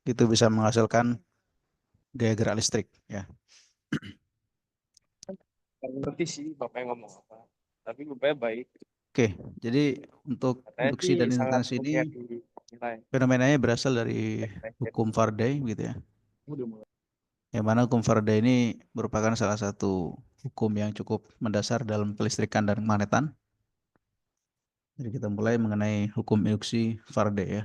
itu bisa menghasilkan gaya gerak listrik ya. Nggak ngerti sih bapaknya ngomong apa. Tapi bapaknya baik. Oke, jadi untuk Katanya induksi sih dan sangat instansi ini mulia dinilai. fenomenanya berasal dari hukum Faraday gitu ya. Yang mana hukum Faraday ini merupakan salah satu hukum yang cukup mendasar dalam kelistrikan dan magnetan. Jadi kita mulai mengenai hukum induksi Faraday ya.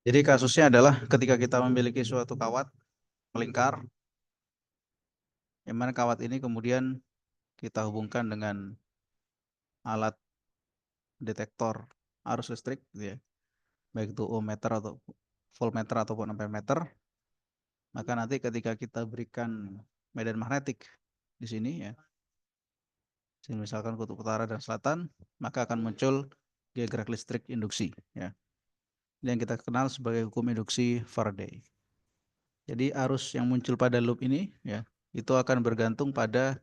Jadi kasusnya adalah ketika kita memiliki suatu kawat melingkar, yang mana kawat ini kemudian kita hubungkan dengan alat detektor arus listrik, gitu ya, baik itu ohmmeter atau voltmeter ataupun ampermeter, maka nanti ketika kita berikan medan magnetik di sini ya, misalkan kutub utara dan selatan, maka akan muncul gaya gerak listrik induksi ya. Yang kita kenal sebagai hukum induksi Faraday. Jadi arus yang muncul pada loop ini ya, itu akan bergantung pada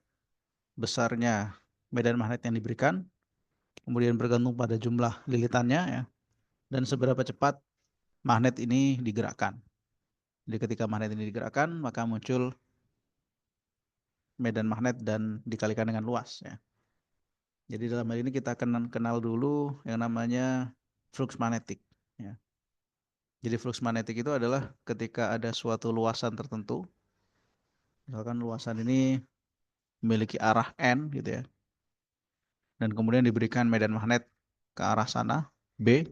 besarnya medan magnet yang diberikan, kemudian bergantung pada jumlah lilitannya ya, dan seberapa cepat magnet ini digerakkan. Jadi ketika magnet ini digerakkan, maka muncul medan magnet dan dikalikan dengan luas ya. Jadi dalam hal ini kita kenal dulu yang namanya flux magnetik ya. Jadi flux magnetik itu adalah ketika ada suatu luasan tertentu, misalkan luasan ini memiliki arah N gitu ya, dan kemudian diberikan medan magnet ke arah sana B,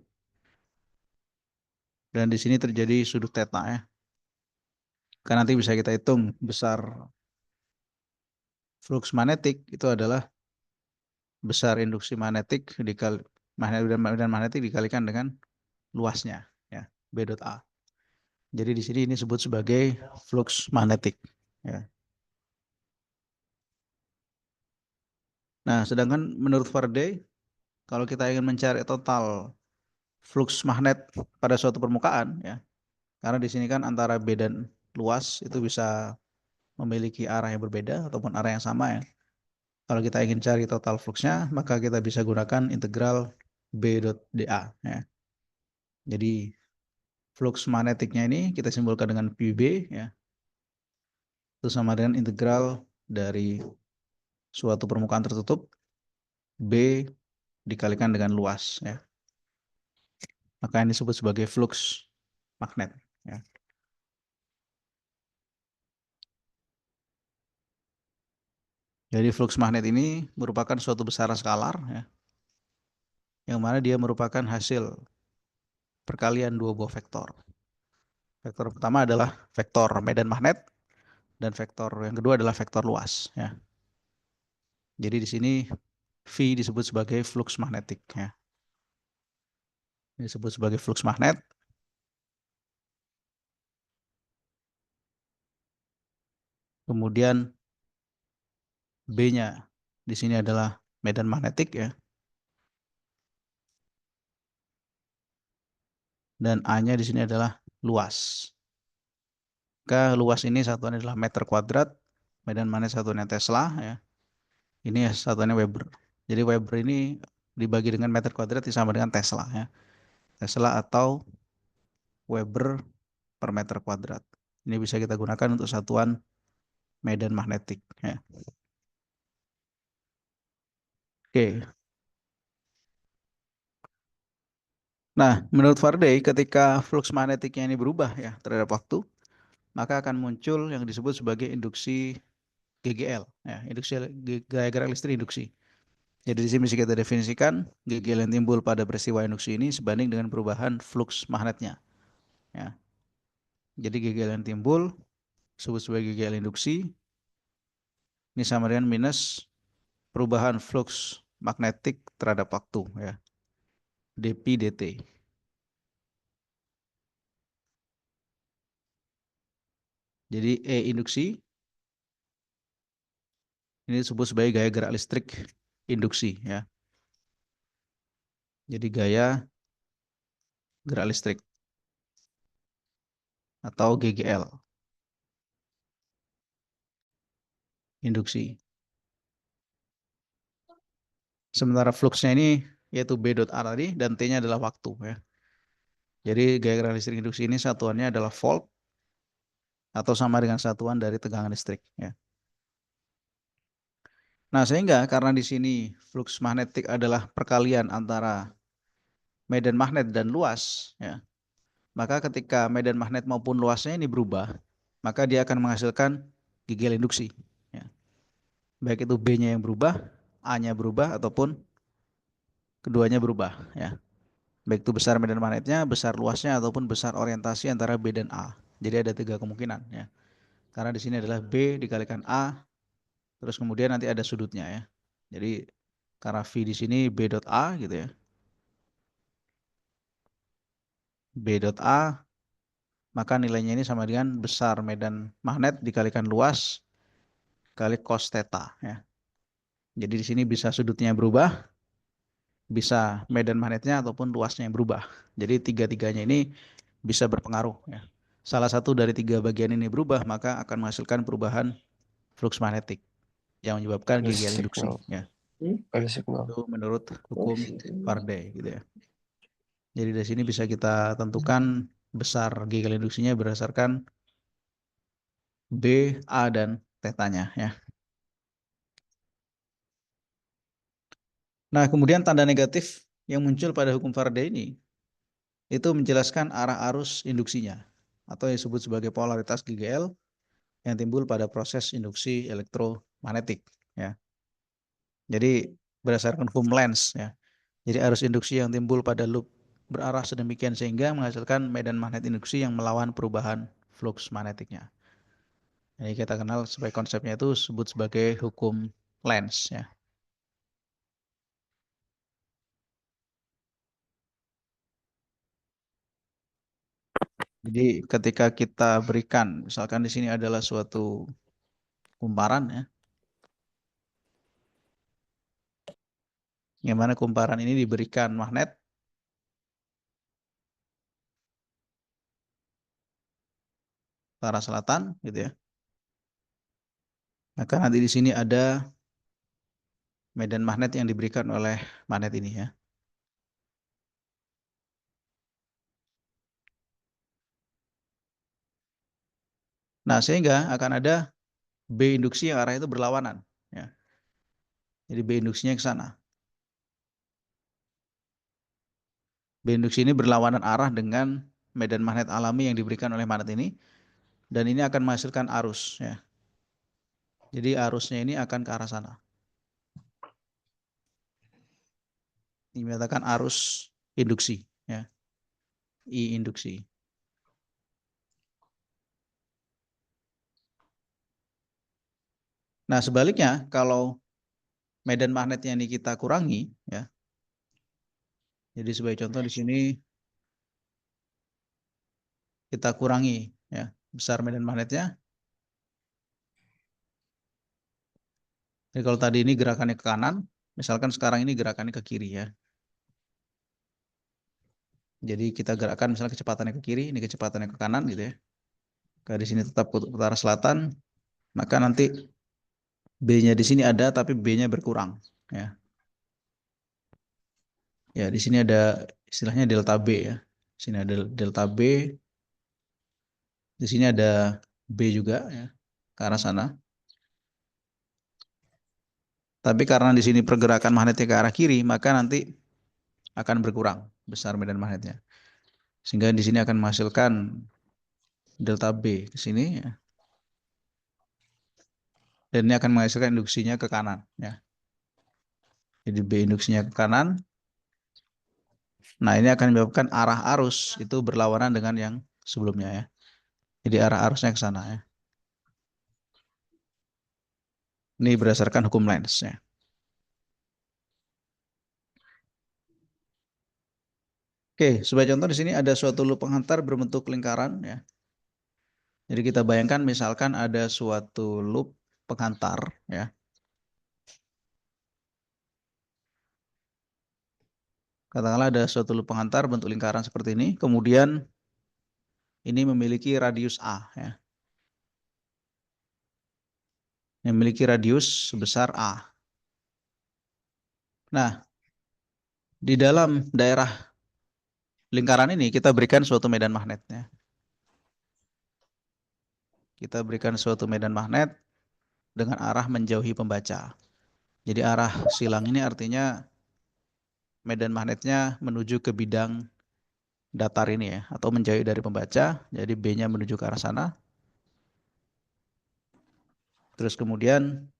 dan di sini terjadi sudut theta ya. Kan nanti bisa kita hitung besar flux magnetik itu adalah besar induksi magnetik dikali medan magnetik dikalikan dengan luasnya ya, B dot A. Jadi di sini ini disebut sebagai flux magnetik ya. Nah, sedangkan menurut Faraday kalau kita ingin mencari total flux magnet pada suatu permukaan ya, karena di sini kan antara B dan luas itu bisa memiliki arah yang berbeda ataupun arah yang sama ya. Kalau kita ingin cari total fluxnya, maka kita bisa gunakan integral B dot dA ya. Jadi flux magnetiknya ini kita simbolkan dengan PB ya. Itu sama dengan integral dari suatu permukaan tertutup B dikalikan dengan luas ya. Maka ini disebut sebagai flux magnet ya. Jadi flux magnet ini merupakan suatu besaran skalar ya, yang mana dia merupakan hasil perkalian dua buah vektor. Vektor pertama adalah vektor medan magnet dan vektor yang kedua adalah vektor luas ya. Jadi di sini V disebut sebagai flux magnetik ya. Ini disebut sebagai flux magnet. Kemudian B-nya di sini adalah medan magnetik ya. Dan A-nya di sini adalah luas. Maka luas ini satuannya adalah meter kuadrat, medan magnet satuannya Tesla ya. Ini satuannya Weber. Jadi Weber ini dibagi dengan meter kuadrat sama dengan Tesla ya. Tesla atau Weber per meter kuadrat. Ini bisa kita gunakan untuk satuan medan magnetik ya. Oke. Nah, menurut Faraday ketika flux magnetiknya ini berubah ya terhadap waktu, maka akan muncul yang disebut sebagai induksi GGL ya, induksi gaya gerak listrik induksi. Jadi di sini bisa kita definisikan GGL yang timbul pada peristiwa induksi ini sebanding dengan perubahan flux magnetnya ya. Jadi GGL yang timbul disebut sebagai GGL induksi, ini sama dengan minus perubahan flux magnetik terhadap waktu ya, dP dt. Jadi E induksi ini disebut sebagai gaya gerak listrik induksi ya. Jadi gaya gerak listrik atau GGL. induksi. Sementara fluxnya ini yaitu B dot A tadi dan T-nya adalah waktu ya. Jadi gaya gerakan listrik induksi ini satuannya adalah volt atau sama dengan satuan dari tegangan listrik ya. Nah, sehingga karena di sini flux magnetik adalah perkalian antara medan magnet dan luas ya. Maka ketika medan magnet maupun luasnya ini berubah, maka dia akan menghasilkan gigel induksi ya. Baik itu B-nya yang berubah, A-nya berubah ataupun keduanya berubah ya. Baik itu besar medan magnetnya, besar luasnya ataupun besar orientasi antara B dan A. Jadi ada tiga kemungkinan ya. Karena di sini adalah B dikalikan A, terus kemudian nanti ada sudutnya ya. Jadi karena V di sini B dot A gitu ya. B dot A, maka nilainya ini sama dengan besar medan magnet dikalikan luas kali cos theta ya. Jadi di sini bisa sudutnya berubah, bisa medan magnetnya ataupun luasnya yang berubah. Jadi tiga-tiganya ini bisa berpengaruh ya. Salah satu dari tiga bagian ini berubah, maka akan menghasilkan perubahan flux magnetik yang menyebabkan Ada gigel induksi signal. ya. Ada signal. Itu menurut hukum Faraday gitu ya. Jadi dari sini bisa kita tentukan besar gigel induksinya berdasarkan B, A, dan tetanya ya. Nah, kemudian tanda negatif yang muncul pada hukum Faraday ini itu menjelaskan arah arus induksinya atau yang disebut sebagai polaritas GGL yang timbul pada proses induksi elektromagnetik ya. Jadi berdasarkan hukum Lenz ya. Jadi arus induksi yang timbul pada loop berarah sedemikian sehingga menghasilkan medan magnet induksi yang melawan perubahan flux magnetiknya. Jadi kita kenal sebagai konsepnya itu disebut sebagai hukum Lenz ya. Jadi ketika kita berikan, misalkan di sini adalah suatu kumparan ya, yang mana kumparan ini diberikan magnet ke arah selatan, gitu ya. Maka nanti di sini ada medan magnet yang diberikan oleh magnet ini ya. Nah, sehingga akan ada B induksi yang arahnya itu berlawanan ya. Jadi B induksinya ke sana. B induksi ini berlawanan arah dengan medan magnet alami yang diberikan oleh magnet ini dan ini akan menghasilkan arus ya. Jadi arusnya ini akan ke arah sana. Ini menyatakan arus induksi ya. I induksi. Nah, sebaliknya kalau medan magnetnya ini kita kurangi ya. Jadi sebagai contoh di sini kita kurangi ya besar medan magnetnya. Jadi kalau tadi ini gerakannya ke kanan, misalkan sekarang ini gerakannya ke kiri ya. Jadi kita gerakan misalnya kecepatannya ke kiri, ini kecepatannya ke kanan gitu ya. Kalau di sini tetap ke utara selatan, maka nanti B-nya di sini ada tapi B-nya berkurang ya. Ya, di sini ada istilahnya delta B ya. Di sini ada delta B, di sini ada B juga ya ke arah sana. Tapi karena di sini pergerakan magnetnya ke arah kiri, maka nanti akan berkurang besar medan magnetnya. Sehingga di sini akan menghasilkan delta B ke sini ya. Dan ini akan menghasilkan induksinya ke kanan ya. Jadi B induksinya ke kanan. Nah, ini akan menyebabkan arah arus itu berlawanan dengan yang sebelumnya ya. Jadi arah arusnya ke sana ya. Ini berdasarkan hukum Lenz ya. Oke, sebagai contoh di sini ada suatu loop penghantar berbentuk lingkaran ya. Jadi kita bayangkan misalkan ada suatu loop penghantar ya. Katakanlah ada suatu loop penghantar bentuk lingkaran seperti ini, kemudian ini memiliki radius A ya. yang memiliki radius sebesar A. Nah, di dalam daerah lingkaran ini kita berikan suatu medan magnetnya. Kita berikan suatu medan magnet dengan arah menjauhi pembaca. Jadi arah silang ini artinya medan magnetnya menuju ke bidang datar ini ya, atau menjauh dari pembaca. Jadi B-nya menuju ke arah sana. Terus kemudian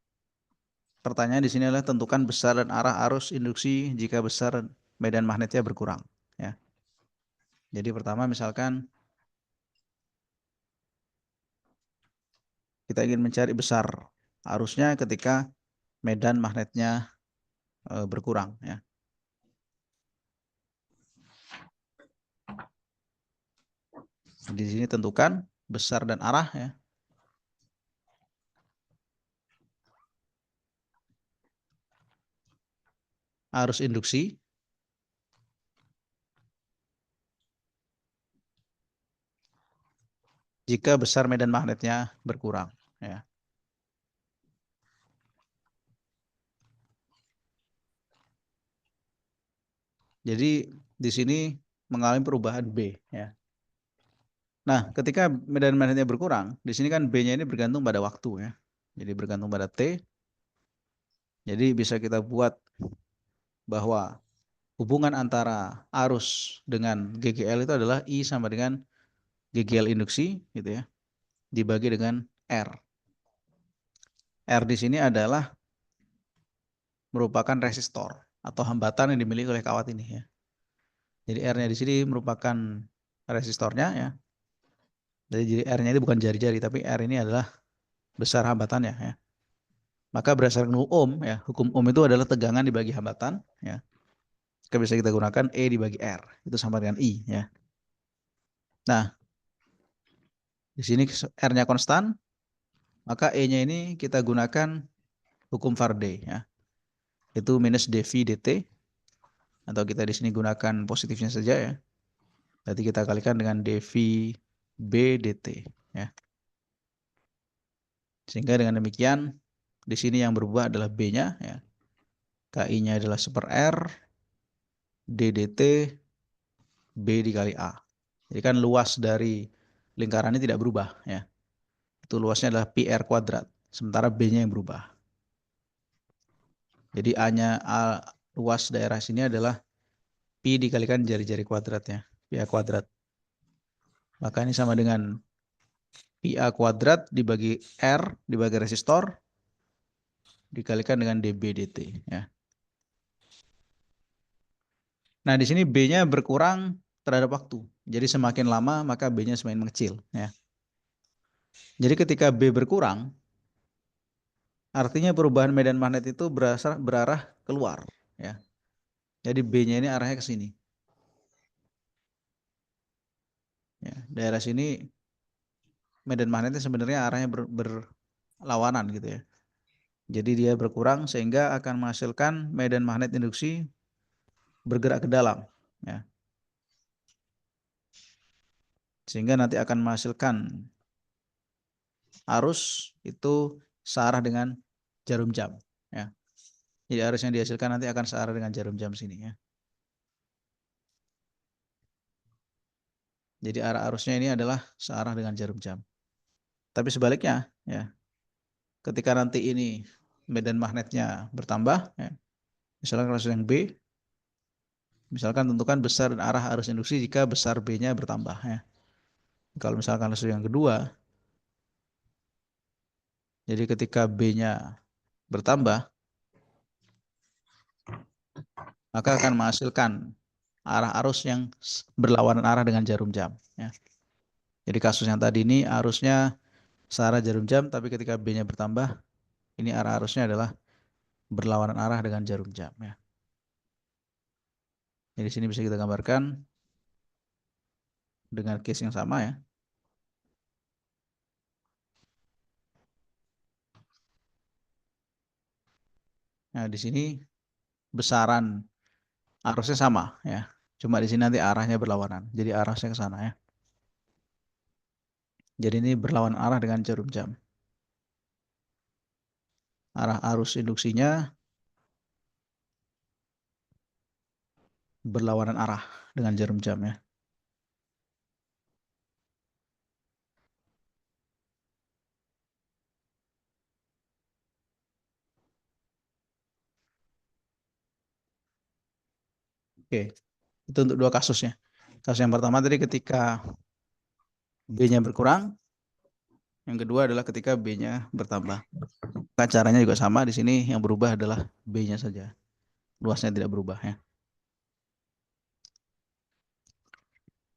pertanyaan di sini adalah tentukan besar dan arah arus induksi jika besar medan magnetnya berkurang. Ya. Jadi pertama misalkan kita ingin mencari besar arusnya ketika medan magnetnya berkurang. Ya. Di sini tentukan besar dan arah ya. Arus induksi jika besar medan magnetnya berkurang. Ya. Jadi di sini mengalami perubahan B. Ya. Nah, ketika medan magnetnya berkurang, di sini kan B-nya ini bergantung pada waktu ya. Jadi bergantung pada T. Jadi bisa kita buat bahwa hubungan antara arus dengan GGL itu adalah I sama dengan GGL induksi gitu ya, dibagi dengan R. R di sini adalah merupakan resistor atau hambatan yang dimiliki oleh kawat ini ya. Jadi R-nya di sini merupakan resistornya ya. Jadi R-nya ini bukan jari-jari, tapi R ini adalah besar hambatannya ya. Maka berdasarkan hukum Ohm itu adalah tegangan dibagi hambatan ya. Bisa kita gunakan E dibagi R, itu sama dengan I ya. Nah, di sini R-nya konstan, maka E-nya ini kita gunakan hukum Faraday ya. Itu minus dV dt, atau kita di sini gunakan positifnya saja ya. Berarti kita kalikan dengan dV B dt ya. Sehingga dengan demikian di sini yang berubah adalah B-nya ya. KI-nya adalah 1/R D dt B dikali A. Jadi kan luas dari lingkaran ini tidak berubah ya. Itu luasnya adalah pi r kuadrat. Sementara B-nya yang berubah. Jadi luas daerah sini adalah pi dikalikan jari-jari kuadratnya. Pi a kuadrat. Maka ini sama dengan pi a kuadrat dibagi R dibagi resistor dikalikan dengan dB dt ya. Nah, di sini B-nya berkurang terhadap waktu. Jadi semakin lama maka B-nya semakin mengecil ya. Jadi ketika B berkurang, artinya perubahan medan magnet itu berarah keluar ya. Jadi B-nya ini arahnya ke sini. Ya, daerah sini medan magnetnya sebenarnya arahnya berlawanan gitu ya. Jadi dia berkurang sehingga akan menghasilkan medan magnet induksi bergerak ke dalam ya. Sehingga nanti akan menghasilkan arus itu searah dengan jarum jam ya. Jadi arus yang dihasilkan nanti akan searah dengan jarum jam sini ya. Jadi arah arusnya ini adalah searah dengan jarum jam. Tapi sebaliknya ya, ketika nanti ini medan magnetnya bertambah ya, misalkan kasus yang B, misalkan tentukan besar dan arah arus induksi jika besar B-nya bertambah ya. Kalau misalkan kasus yang kedua, jadi ketika B-nya bertambah, maka akan menghasilkan arah arus yang berlawanan arah dengan jarum jam ya. Jadi kasus yang tadi ini arusnya searah jarum jam, tapi ketika B-nya bertambah, ini arah arusnya adalah berlawanan arah dengan jarum jam ya. Jadi di sini bisa kita gambarkan dengan case yang sama ya. Nah, di sini besaran arusnya sama ya. Cuma di sini nanti arahnya berlawanan. Jadi arahnya ke sana ya. Jadi ini berlawan arah dengan jarum jam. arah arus induksinya berlawanan arah dengan jarum jam ya. Oke, itu untuk dua kasusnya. Kasus yang pertama tadi ketika B-nya berkurang, yang kedua adalah ketika B-nya bertambah. Nah, caranya juga sama di sini, yang berubah adalah B-nya saja. Luasnya tidak berubah ya.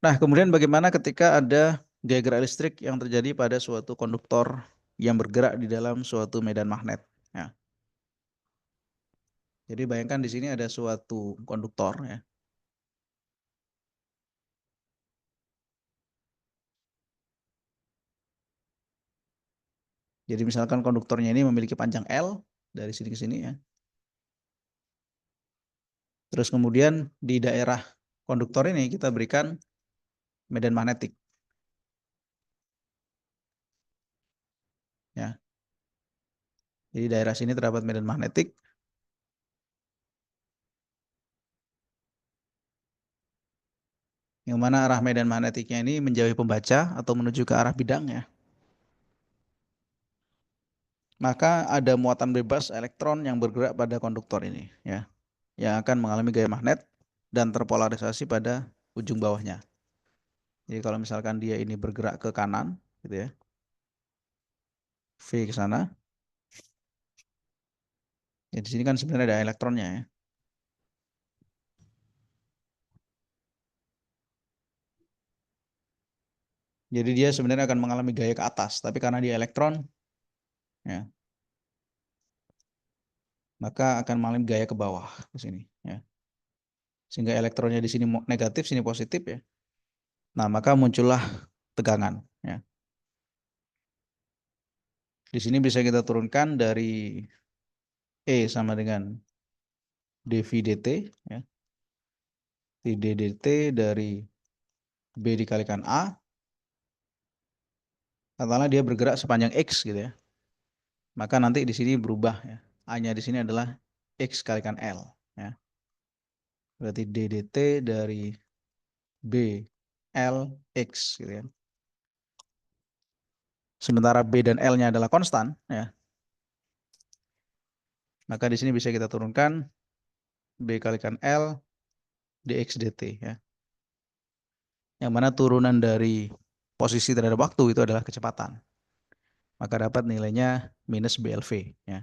Nah, kemudian bagaimana ketika ada gaya gerak listrik yang terjadi pada suatu konduktor yang bergerak di dalam suatu medan magnet. Ya. Jadi bayangkan di sini ada suatu konduktor ya. Jadi misalkan konduktornya ini memiliki panjang L dari sini ke sini ya. Terus kemudian di daerah konduktor ini kita berikan medan magnetik ya. Jadi daerah sini terdapat medan magnetik yang mana arah medan magnetiknya ini menjauhi pembaca atau menuju ke arah bidangnya. Maka ada muatan bebas elektron yang bergerak pada konduktor ini ya, yang akan mengalami gaya magnet dan terpolarisasi pada ujung bawahnya. Jadi kalau misalkan dia ini bergerak ke kanan gitu ya, V ke sana, ya di sini kan sebenarnya ada elektronnya ya. Jadi dia sebenarnya akan mengalami gaya ke atas, tapi karena dia elektron ya, maka akan mengalami gaya ke bawah ke sini ya. Sehingga elektronnya di sini negatif, sini positif ya. Nah, maka muncullah tegangan ya. Di sini bisa kita turunkan dari E sama dengan dV dt ya. Di dt dari B dikalikan A, katakanlah dia bergerak sepanjang X gitu ya. Maka nanti di sini berubah ya. A-nya di sini adalah X kalikan L ya. Berarti D dt dari B L X gitu ya. Sementara B dan L-nya adalah konstan ya. Maka di sini bisa kita turunkan B kalikan L dx dt ya. Yang mana turunan dari posisi terhadap waktu itu adalah kecepatan. Maka dapat nilainya minus BLV ya.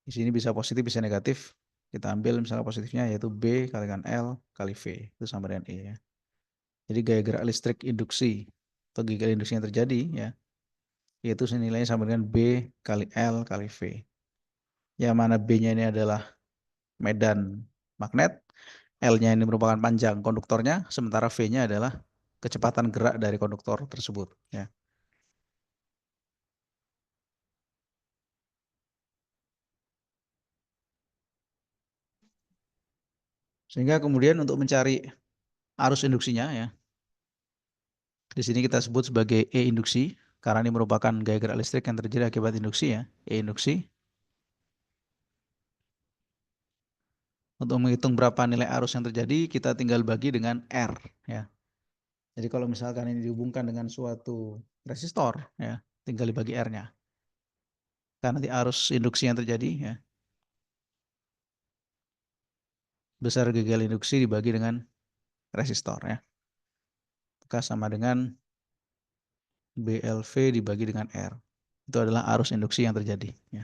Di sini bisa positif bisa negatif. Kita ambil misalnya positifnya yaitu B kalikan L kali V itu sama dengan E ya. Jadi gaya gerak listrik induksi atau gaya gerak induksi yang terjadi ya, yaitu nilainya sama dengan B kali L kali V. Yang mana B-nya ini adalah medan magnet, L-nya ini merupakan panjang konduktornya, sementara V-nya adalah kecepatan gerak dari konduktor tersebut ya. Sehingga kemudian untuk mencari arus induksinya ya, di sini kita sebut sebagai E induksi karena ini merupakan gaya gerak listrik yang terjadi akibat induksi ya, E induksi. Untuk menghitung berapa nilai arus yang terjadi, kita tinggal bagi dengan R ya. Jadi kalau misalkan ini dihubungkan dengan suatu resistor ya, tinggal dibagi R-nya. Karena nanti arus induksi yang terjadi ya, besar gagal induksi dibagi dengan resistor ya. Maka sama dengan BLV dibagi dengan R. Itu adalah arus induksi yang terjadi ya.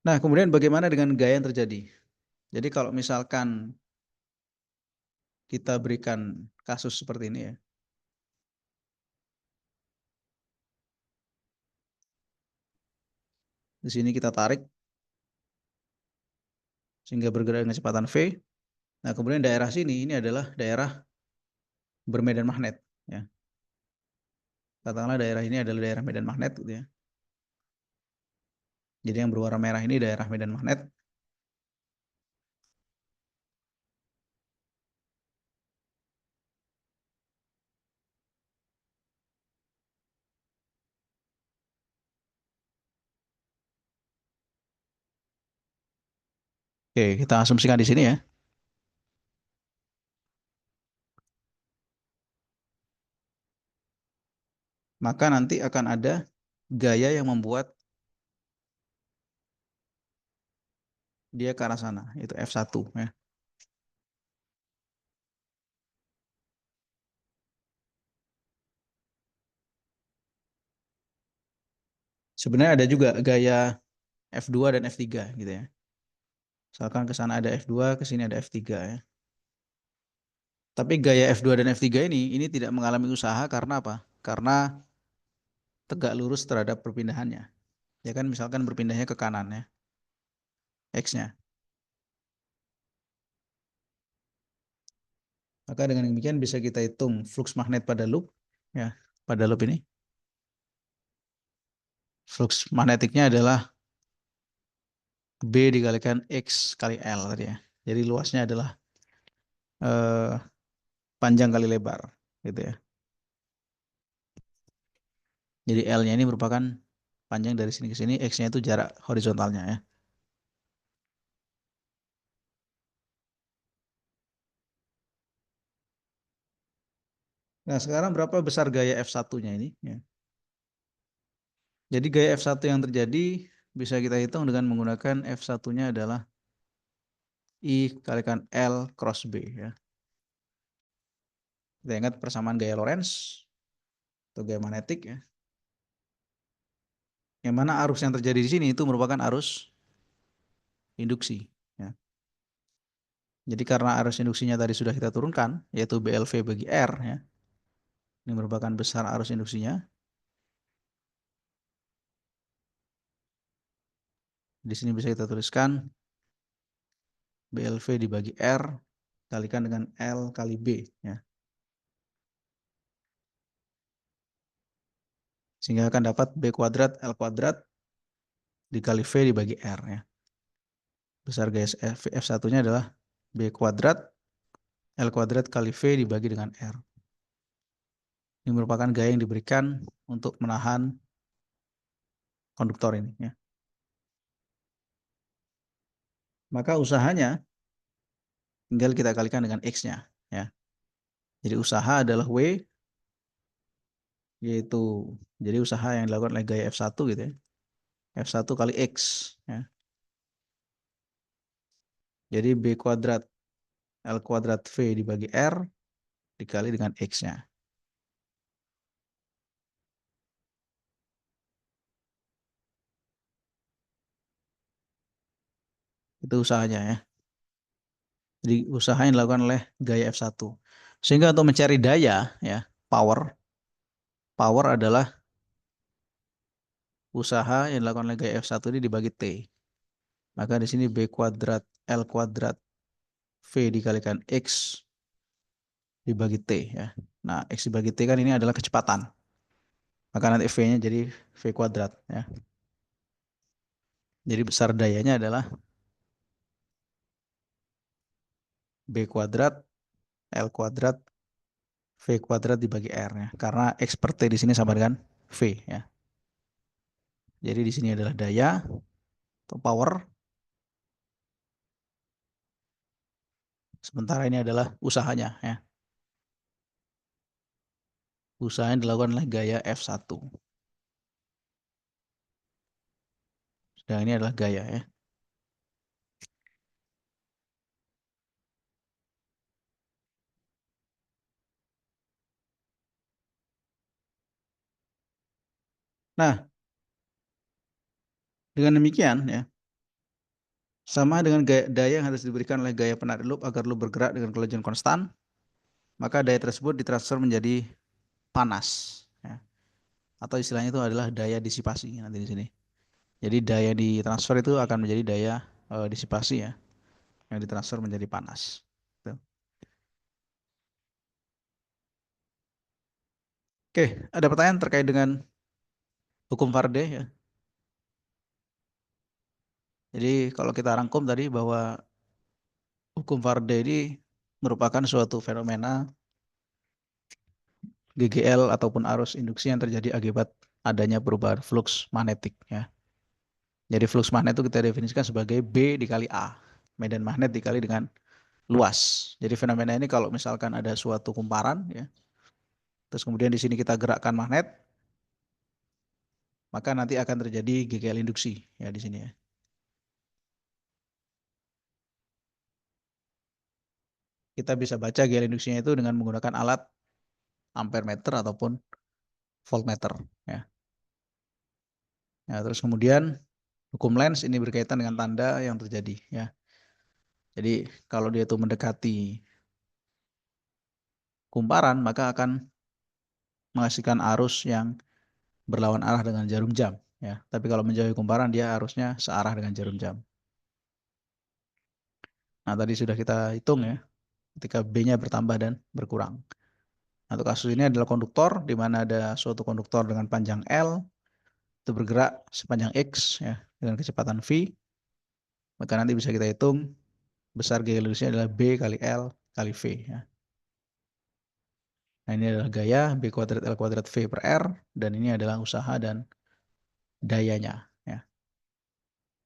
Nah, kemudian bagaimana dengan gaya yang terjadi? Jadi kalau misalkan kita berikan kasus seperti ini ya. Di sini kita tarik sehingga bergerak dengan kecepatan V. Nah, kemudian daerah sini ini adalah daerah bermedan magnet ya. Katakanlah daerah ini adalah daerah medan magnet gitu ya. Jadi yang berwarna merah ini daerah medan magnet. Oke, kita asumsikan di sini ya. Maka nanti akan ada gaya yang membuat dia ke arah sana, itu F1 ya. Sebenarnya ada juga gaya F2 dan F3 gitu ya. Misalkan ke sana ada F2, ke sini ada F3 ya. Tapi gaya F2 dan F3 ini tidak mengalami usaha karena apa? Karena tegak lurus terhadap perpindahannya. Ya kan misalkan berpindahnya ke kanan ya, X-nya. Maka dengan demikian bisa kita hitung flux magnet pada loop ya, pada loop ini. Flux magnetiknya adalah B dikalikan X kali L tadi ya. Jadi luasnya adalah eh, panjang kali lebar gitu ya. Jadi L-nya ini merupakan panjang dari sini ke sini, X-nya itu jarak horizontalnya ya. Nah, sekarang berapa besar gaya F1-nya ini ya. Jadi gaya F1 yang terjadi bisa kita hitung dengan menggunakan F1-nya adalah I kalikan L cross B ya. Kita ingat persamaan gaya Lorentz atau gaya magnetik ya. Yang mana arus yang terjadi di sini itu merupakan arus induksi ya. Jadi karena arus induksinya tadi sudah kita turunkan yaitu BLV bagi R ya. Ini merupakan besar arus induksinya. Di sini bisa kita tuliskan BLV dibagi R kalikan dengan L kali B ya. Sehingga akan dapat B kuadrat L kuadrat dikali V dibagi R ya. Besar gaya F1-nya adalah B kuadrat L kuadrat kali V dibagi dengan R. Ini merupakan gaya yang diberikan untuk menahan konduktor ini ya. Maka usahanya tinggal kita kalikan dengan X-nya ya. Jadi usaha adalah W, yaitu jadi usaha yang dilakukan oleh gaya F1 gitu ya. F1 kali X ya. Jadi B kuadrat L kuadrat V dibagi R dikali dengan X-nya. Itu usahanya ya. Jadi usaha yang dilakukan oleh gaya F1. Sehingga untuk mencari daya ya, power adalah usaha yang dilakukan oleh gaya F1 ini dibagi T. Maka di sini B kuadrat L kuadrat V dikalikan X dibagi T ya. Nah, X dibagi T kan ini adalah kecepatan. Maka nanti V-nya jadi V kuadrat ya. Jadi besar dayanya adalah B kuadrat L kuadrat V kuadrat dibagi R ya. Karena X per T di sini sama dengan V ya. Jadi di sini adalah daya atau power. Sementara ini adalah usahanya ya. Usaha yang dilakukan oleh gaya F1. Dan ini adalah gaya ya. Nah, dengan demikian ya, sama dengan daya yang harus diberikan oleh gaya penarik loop agar loop bergerak dengan kelajuan konstan, maka daya tersebut ditransfer menjadi panas ya. Atau istilahnya itu adalah daya disipasi nanti di sini. Jadi daya ditransfer itu akan menjadi daya disipasi ya, yang ditransfer menjadi panas. Gitu. Oke, ada pertanyaan terkait dengan hukum Faraday ya. Jadi kalau kita rangkum tadi bahwa hukum Faraday ini merupakan suatu fenomena GGL ataupun arus induksi yang terjadi akibat adanya perubahan flux magnetik ya. Jadi flux magnet itu kita definisikan sebagai B dikali A. medan magnet dikali dengan luas. Jadi fenomena ini kalau misalkan ada suatu kumparan, ya, terus kemudian di sini kita gerakkan magnet, maka nanti akan terjadi GGL induksi, ya, di sini, ya. Kita bisa baca GGL induksinya itu dengan menggunakan alat ampere meter ataupun voltmeter, ya. Ya, terus kemudian hukum Lenz ini berkaitan dengan tanda yang terjadi, ya. Jadi kalau dia itu mendekati kumparan, maka akan menghasilkan arus yang berlawan arah dengan jarum jam, ya. Tapi kalau menjauhi kumparan, dia arusnya searah dengan jarum jam. Nah, tadi sudah kita hitung, ya, ketika B-nya bertambah dan berkurang. Nah, untuk kasus ini adalah konduktor, di mana ada suatu konduktor dengan panjang L, itu bergerak sepanjang X, ya, dengan kecepatan V, maka nanti bisa kita hitung besar G induksinya adalah B kali L kali V, ya. Nah, ini adalah gaya B kuadrat L kuadrat V per R, dan ini adalah usaha dan dayanya, ya.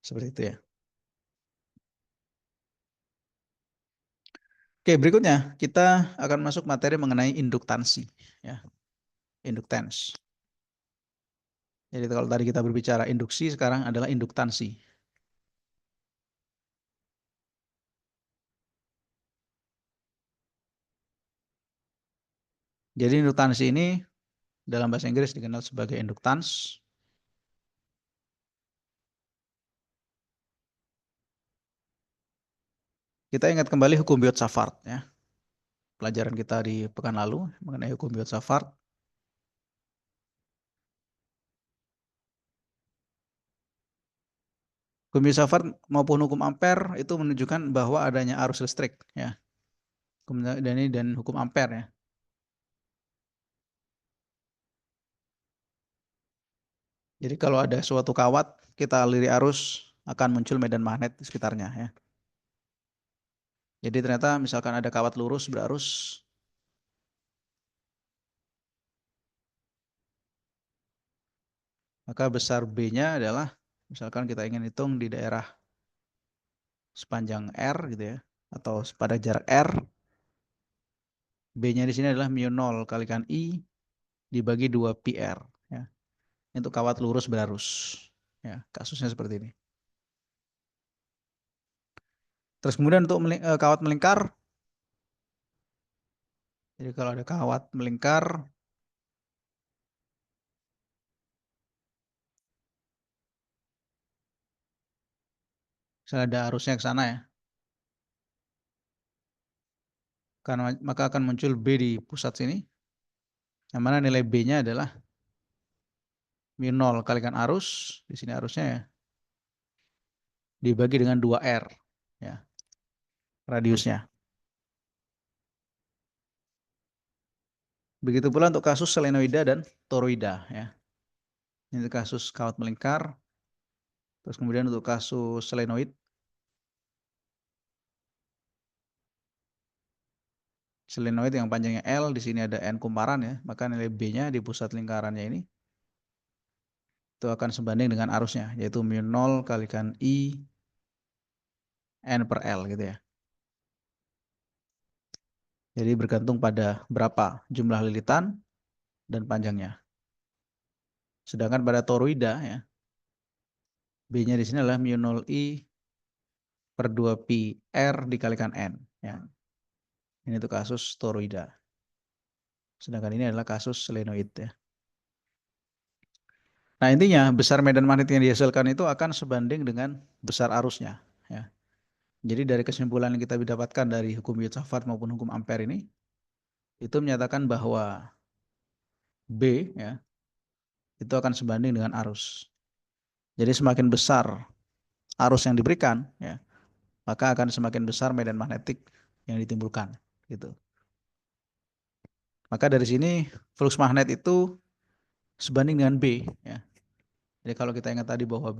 Seperti itu, ya. Oke, berikutnya kita akan masuk materi mengenai induktansi, ya. Induktans. Jadi kalau tadi kita berbicara induksi, sekarang adalah induktansi. Jadi induktansi ini dalam bahasa Inggris dikenal sebagai induktans. Kita ingat kembali hukum Biot-Savart, ya. Pelajaran kita di pekan lalu mengenai hukum Biot-Savart. Hukum Biot-Savart maupun hukum Ampere itu menunjukkan bahwa adanya arus listrik, ya. Dan hukum Ampere, ya. Jadi kalau ada suatu kawat, kita aliri arus, akan muncul medan magnet di sekitarnya, ya. Jadi ternyata misalkan ada kawat lurus berarus, maka besar B-nya adalah, misalkan kita ingin hitung di daerah sepanjang R, gitu, ya, atau pada jarak R, B-nya di sini adalah mu 0 kalikan I dibagi 2 PR, ya. Untuk kawat lurus berarus, ya, kasusnya seperti ini. Terus kemudian untuk kawat melingkar, jadi kalau ada kawat melingkar, misalnya ada arusnya ke sana, ya, karena maka akan muncul B di pusat sini, yang mana nilai B-nya adalah mu 0 kalikan arus, di sini arusnya, ya, dibagi dengan 2R, ya, radiusnya. Begitu pula untuk kasus selenoida dan toroida, ya. Ini kasus kawat melingkar. Terus kemudian untuk kasus selenoid, yang panjangnya L, di sini ada N kumparan, ya, maka nilai B-nya di pusat lingkarannya ini itu akan sebanding dengan arusnya, yaitu mu 0 kalikan I N per L, gitu, ya. Jadi bergantung pada berapa jumlah lilitan dan panjangnya. Sedangkan pada toroida, ya, B-nya di sini adalah mu 0 I per 2 pi R dikalikan N, ya. Ini untuk kasus toroida. Sedangkan ini adalah kasus selenoid, ya. Nah, intinya besar medan magnet yang dihasilkan itu akan sebanding dengan besar arusnya, ya. Jadi dari kesimpulan yang kita dapatkan dari hukum Biot-Savart maupun hukum Ampere ini, itu menyatakan bahwa B, ya, itu akan sebanding dengan arus. Jadi semakin besar arus yang diberikan, ya, maka akan semakin besar medan magnetik yang ditimbulkan, gitu. Maka dari sini flux magnet itu sebanding dengan B, ya. Jadi kalau kita ingat tadi bahwa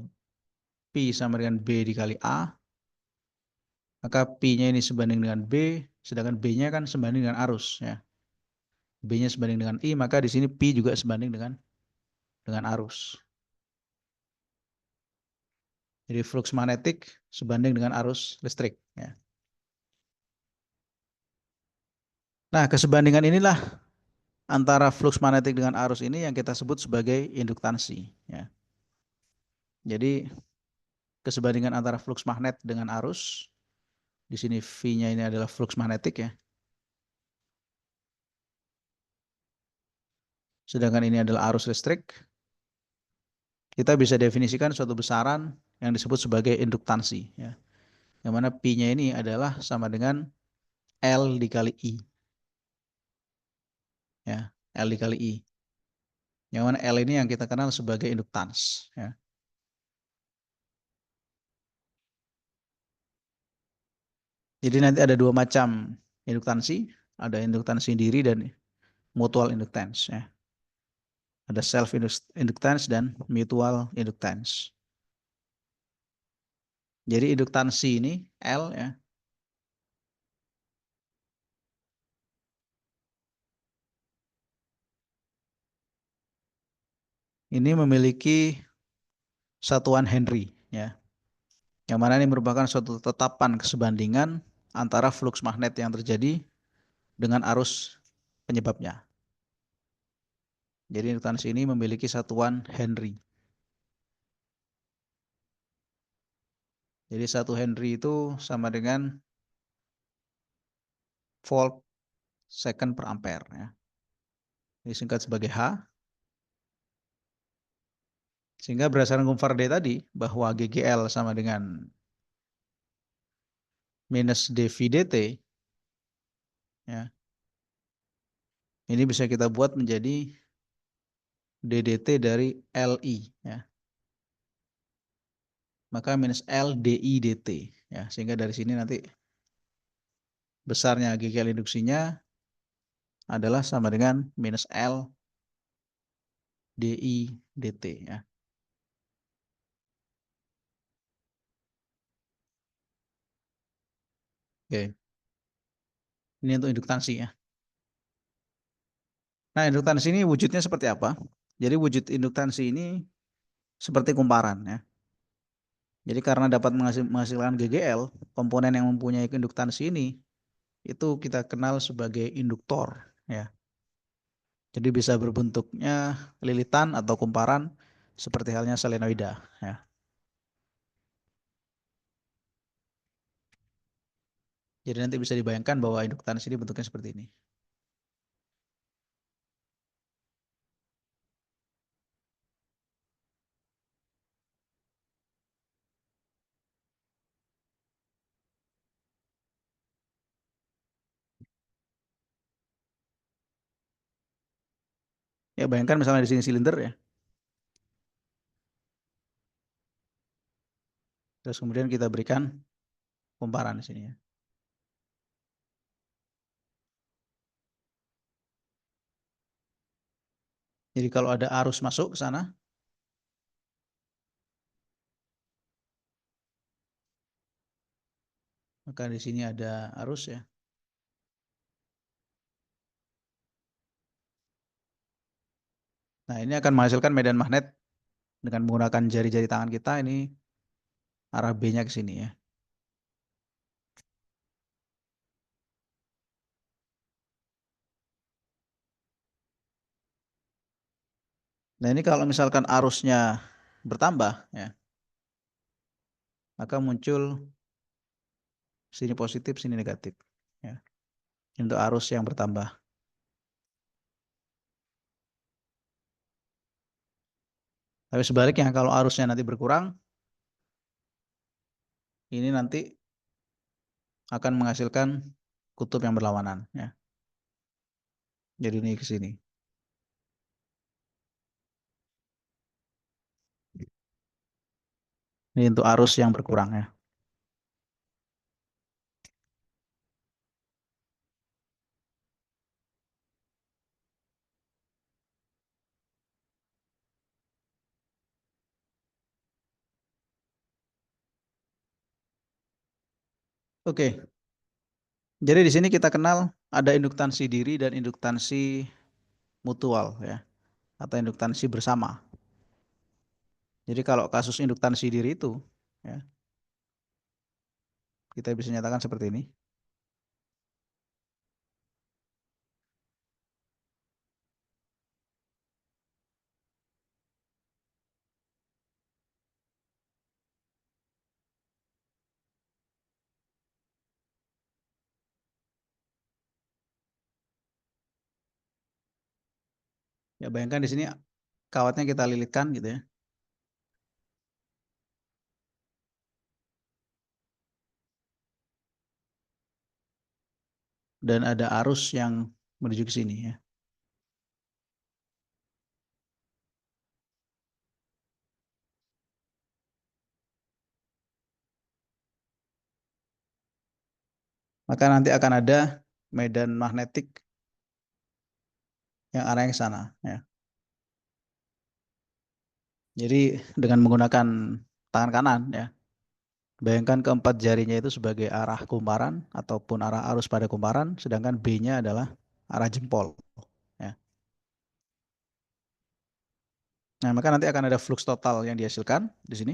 P sama dengan B dikali A, maka P-nya ini sebanding dengan B, sedangkan B-nya kan sebanding dengan arus, ya. B-nya sebanding dengan I, maka di sini P juga sebanding dengan arus. Jadi flux magnetik sebanding dengan arus listrik. Ya. Nah, kesebandingan inilah antara flux magnetik dengan arus ini yang kita sebut sebagai induktansi. Ya. Jadi kesebandingan antara flux magnet dengan arus, di sini V-nya ini adalah flux magnetik ya. Sedangkan ini adalah arus listrik. Kita bisa definisikan suatu besaran yang disebut sebagai induktansi. Ya. Yang mana P-nya ini adalah sama dengan L dikali I. Ya, L dikali I. Yang mana L ini yang kita kenal sebagai induktans. Ya. Jadi nanti ada dua macam induktansi. Ada induktansi diri dan mutual inductance. Ya. Ada self inductance dan mutual inductance. Jadi induktansi ini L ya, ini memiliki satuan Henry ya. Yang mana ini merupakan suatu tetapan kesebandingan antara flux magnet yang terjadi dengan arus penyebabnya. Jadi induktansi ini memiliki satuan Henry. Jadi 1 Henry itu sama dengan volt second per ampere ya. Disingkat sebagai H. Sehingga berdasarkan hukum Faraday tadi bahwa GGL sama dengan minus dV dt ya. Ini bisa kita buat menjadi ddt dari Li ya. Maka minus L di dt ya. Sehingga dari sini nanti besarnya GGL induksinya adalah sama dengan minus L di dt ya. Oke. Ini untuk induktansi ya. Nah, induktansi ini wujudnya seperti apa? Jadi wujud induktansi ini seperti kumparan ya. Jadi karena dapat menghasilkan GGL, komponen yang mempunyai induktansi ini itu kita kenal sebagai induktor ya. Jadi bisa berbentuknya lilitan atau kumparan seperti halnya solenoida ya. Jadi nanti bisa dibayangkan bahwa induktansi ini bentuknya seperti ini. Ya bayangkan misalnya di sini silinder ya. Terus kemudian kita berikan kumparan di sini ya. Jadi kalau ada arus masuk ke sana, maka di sini ada arus ya. Nah, ini akan menghasilkan medan magnet dengan menggunakan jari-jari tangan kita ini arah B-nya ke sini ya. Nah, ini kalau misalkan arusnya bertambah ya, maka muncul sini positif, sini negatif ya. Untuk arus yang bertambah. Tapi sebaliknya kalau arusnya nanti berkurang, ini nanti akan menghasilkan kutub yang berlawanan ya. Jadi ini ke sini. Ini untuk arus yang berkurang ya. Oke. Jadi di sini kita kenal ada induktansi diri dan induktansi mutual ya, atau induktansi bersama. Jadi kalau kasus induktansi diri itu ya, kita bisa nyatakan seperti ini. Ya, bayangkan di sini kawatnya kita lilitkan gitu ya. Dan ada arus yang menuju ke sini ya. Maka nanti akan ada medan magnetik yang arahnya ke sana ya. Jadi dengan menggunakan tangan kanan ya, bayangkan keempat jarinya itu sebagai arah kumparan ataupun arah arus pada kumparan, sedangkan B-nya adalah arah jempol ya. Nah, maka nanti akan ada flux total yang dihasilkan di sini.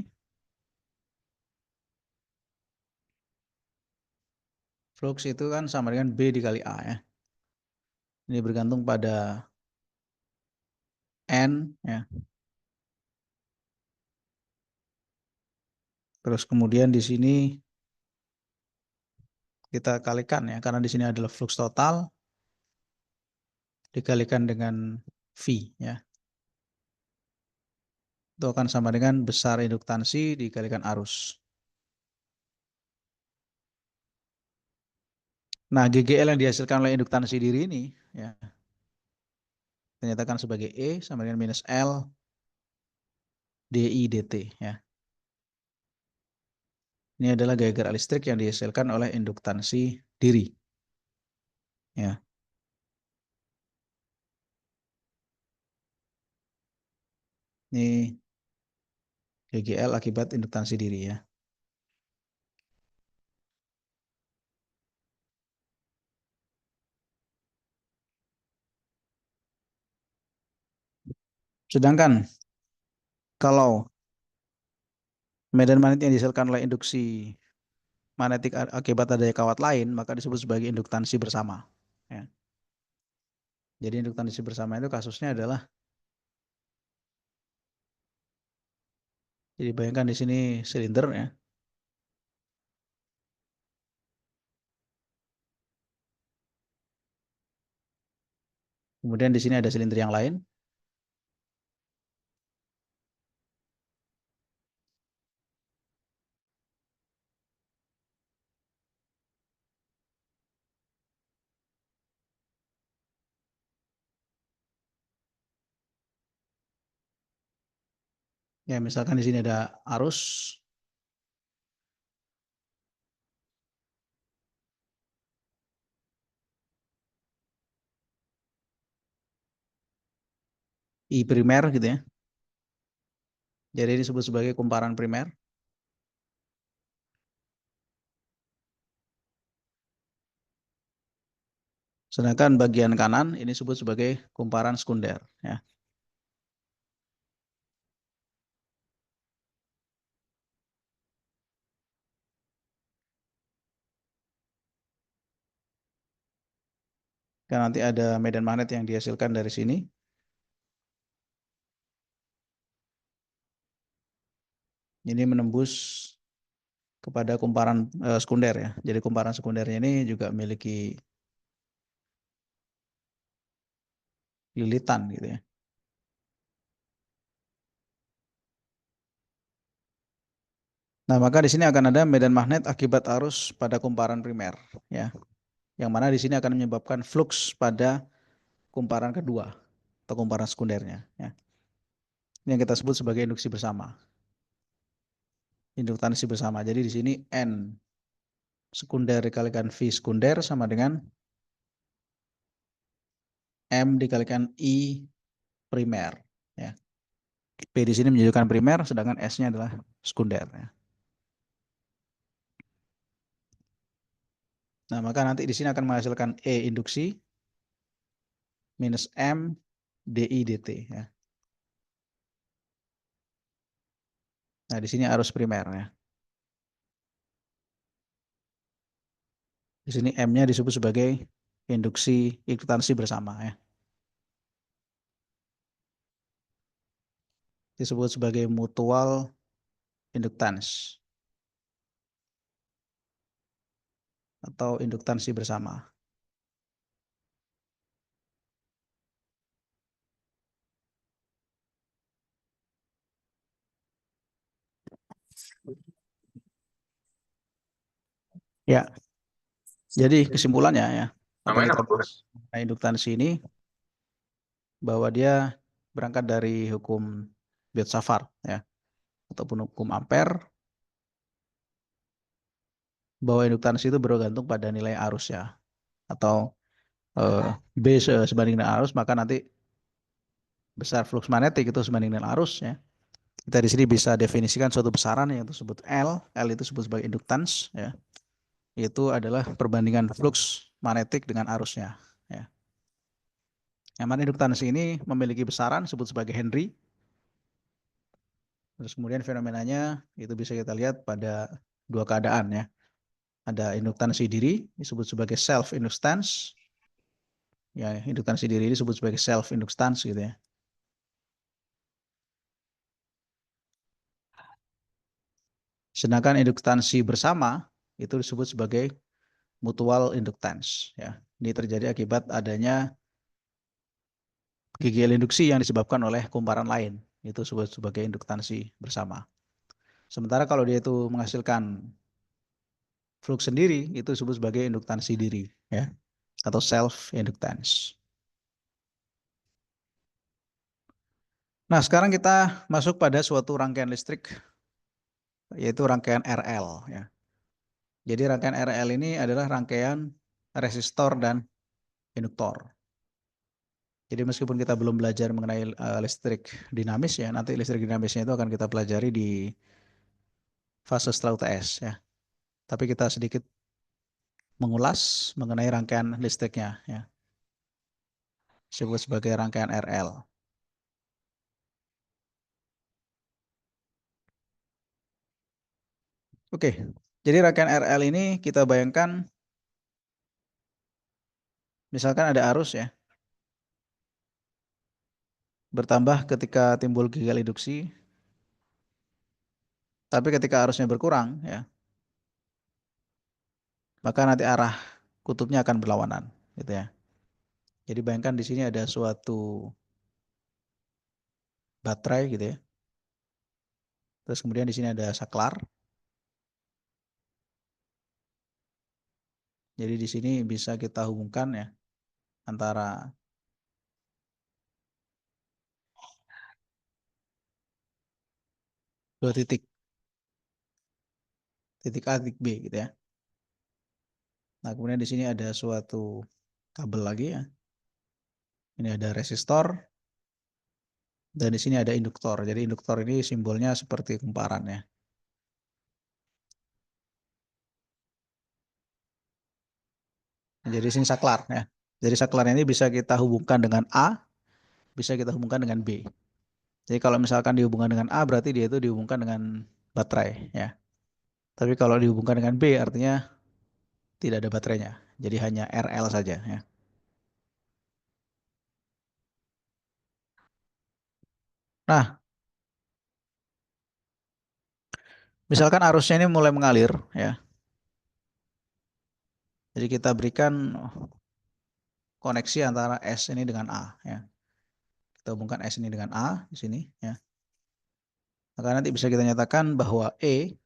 Flux itu kan sama dengan B dikali A ya. Ini bergantung pada N ya. Terus kemudian di sini kita kalikan ya, karena di sini adalah flux total dikalikan dengan V ya. Itu akan sama dengan besar induktansi dikalikan arus. Nah, GGL yang dihasilkan oleh induktansi diri ini ya, dinyatakan sebagai E sama dengan minus L DI dt ya. Ini adalah gaya gerak listrik yang dihasilkan oleh induktansi diri ya. Ini GGL akibat induktansi diri ya. Sedangkan kalau medan magnet yang dihasilkan oleh induksi magnetik akibat adanya kawat lain, maka disebut sebagai induktansi bersama. Ya. Jadi induktansi bersama itu kasusnya adalah, jadi bayangkan di sini silinder ya. Kemudian di sini ada silinder yang lain. Ya, misalkan di sini ada arus I primer gitu ya. Jadi ini disebut sebagai kumparan primer. Sedangkan bagian kanan ini disebut sebagai kumparan sekunder ya. Kan nanti ada medan magnet yang dihasilkan dari sini. Ini menembus kepada kumparan sekunder ya. Jadi kumparan sekundernya ini juga memiliki lilitan gitu ya. Nah, maka di sini akan ada medan magnet akibat arus pada kumparan primer ya. Yang mana di sini akan menyebabkan flux pada kumparan kedua atau kumparan sekundernya ya. Ini yang kita sebut sebagai induksi bersama. Induktansi bersama. Jadi di sini N sekunder dikalikan V sekunder sama dengan M dikalikan I primer ya. P di sini menunjukkan primer sedangkan S-nya adalah sekunder ya. Nah, maka nanti di sini akan menghasilkan E induksi minus M DI dt ya. Nah, di sini arus primer ya. Di sini M-nya disebut sebagai induksi induktansi bersama ya. Disebut sebagai mutual inductance atau induktansi bersama. Ya, jadi kesimpulannya ya, apa yang kita bahas mengenai induktansi ini bahwa dia berangkat dari hukum Birch-Safar ya, ataupun hukum Ampere, bahwa induktansi itu bergantung pada nilai arus ya, atau B sebanding dengan arus, maka nanti besar flux magnetik itu sebanding dengan arus ya. Kita di sini bisa definisikan suatu besaran yang disebut L. L itu disebut sebagai induktans ya. Itu adalah perbandingan flux magnetik dengan arusnya ya. Yang mana induktansi ini memiliki besaran disebut sebagai Henry. Terus kemudian fenomenanya itu bisa kita lihat pada dua keadaan ya. Ada induktansi diri disebut sebagai self inductance. Ya, induktansi diri disebut sebagai self inductance gitu ya. Sedangkan induktansi bersama itu disebut sebagai mutual inductance ya. Ini terjadi akibat adanya GGL induksi yang disebabkan oleh kumparan lain. Itu disebut sebagai induktansi bersama. Sementara kalau dia itu menghasilkan flux sendiri, itu disebut sebagai induktansi diri ya, atau self inductance. Nah, sekarang kita masuk pada suatu rangkaian listrik, yaitu rangkaian RL ya. Jadi rangkaian RL ini adalah rangkaian resistor dan induktor. Jadi meskipun kita belum belajar mengenai listrik dinamis ya, nanti listrik dinamisnya itu akan kita pelajari di fase setelah UTS ya. Tapi kita sedikit mengulas mengenai rangkaian listriknya ya. Disebut sebagai rangkaian RL. Oke. Jadi rangkaian RL ini kita bayangkan misalkan ada arus ya. Bertambah ketika timbul GGL induksi. Tapi ketika arusnya berkurang ya, maka nanti arah kutubnya akan berlawanan gitu ya. Jadi bayangkan di sini ada suatu baterai gitu ya. Terus kemudian di sini ada saklar. Jadi di sini bisa kita hubungkan ya antara dua titik, titik A, titik B gitu ya. Nah, kemudian di sini ada suatu kabel lagi ya. Ini ada resistor dan di sini ada induktor. Jadi induktor ini simbolnya seperti kumparan ya. Jadi sini saklar ya. Jadi saklar ini bisa kita hubungkan dengan A, bisa kita hubungkan dengan B. Jadi kalau misalkan dihubungkan dengan A berarti dia itu dihubungkan dengan baterai ya. Tapi kalau dihubungkan dengan B artinya tidak ada baterainya. Jadi hanya RL saja ya. Nah, misalkan arusnya ini mulai mengalir ya. Jadi kita berikan koneksi antara S ini dengan A ya. Kita hubungkan S ini dengan A di sini ya. Maka nanti bisa kita nyatakan bahwa E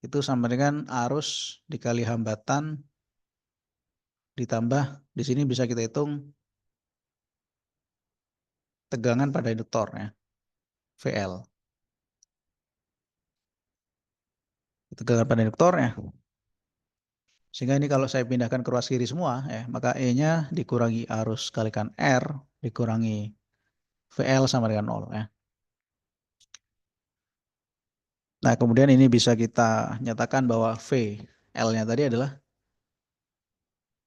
itu sama dengan arus dikali hambatan ditambah di sini bisa kita hitung tegangan pada induktor ya, VL. Tegangan pada induktor ya. Sehingga ini kalau saya pindahkan ke ruas kiri semua ya, maka E-nya dikurangi arus kalikan R dikurangi VL sama dengan 0 ya. Nah, kemudian ini bisa kita nyatakan bahwa V L-nya tadi adalah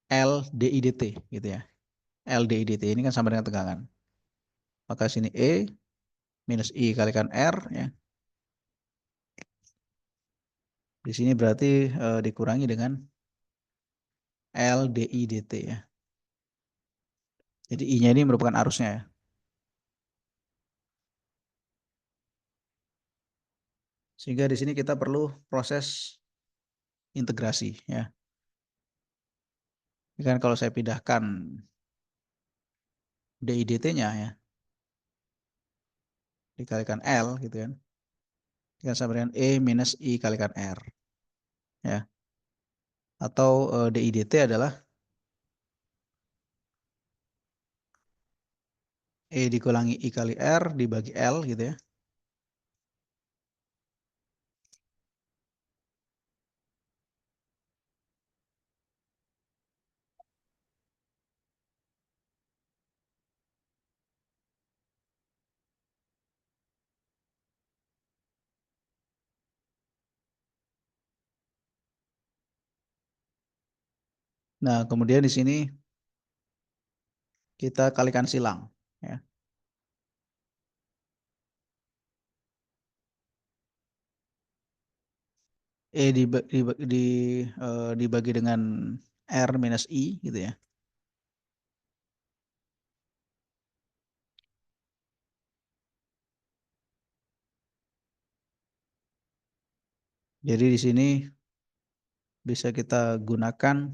LDIDT gitu ya. LDIDT ini kan sama dengan tegangan. Maka sini E minus I kalikan R ya. Di sini berarti dikurangi dengan L DI dt ya. Jadi I-nya ini merupakan arusnya ya. Sehingga di sini kita perlu proses integrasi ya. Ini kan kalau saya pindahkan DI dt-nya ya dikalikan L gitu kan. Dengan sama dengan E minus I kalikan R ya. Atau DI dt adalah E dikurangi I kali R dibagi L gitu ya. Nah, kemudian di sini kita kalikan silang ya. E dibagi dengan R minus I gitu ya. Jadi di sini bisa kita gunakan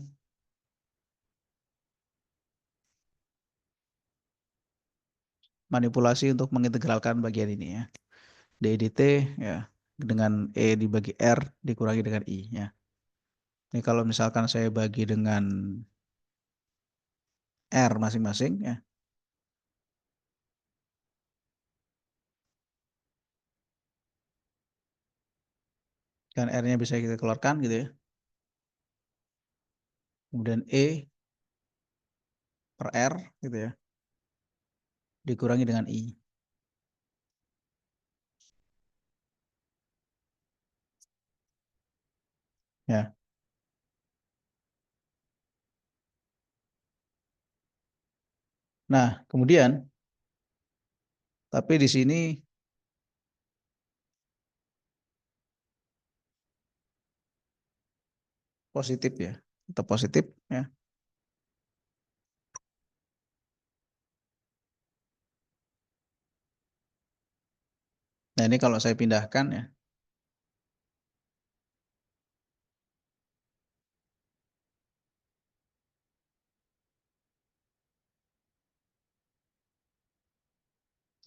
manipulasi untuk mengintegralkan bagian ini ya. D dt ya dengan E dibagi R dikurangi dengan I ya. Ini kalau misalkan saya bagi dengan R masing-masing ya. Kan R-nya bisa kita keluarkan gitu ya. Kemudian E per R gitu ya. Dikurangi dengan I. Ya. Nah, kemudian tapi di sini positif ya. Tetap positif ya. Nah, ini kalau saya pindahkan ya.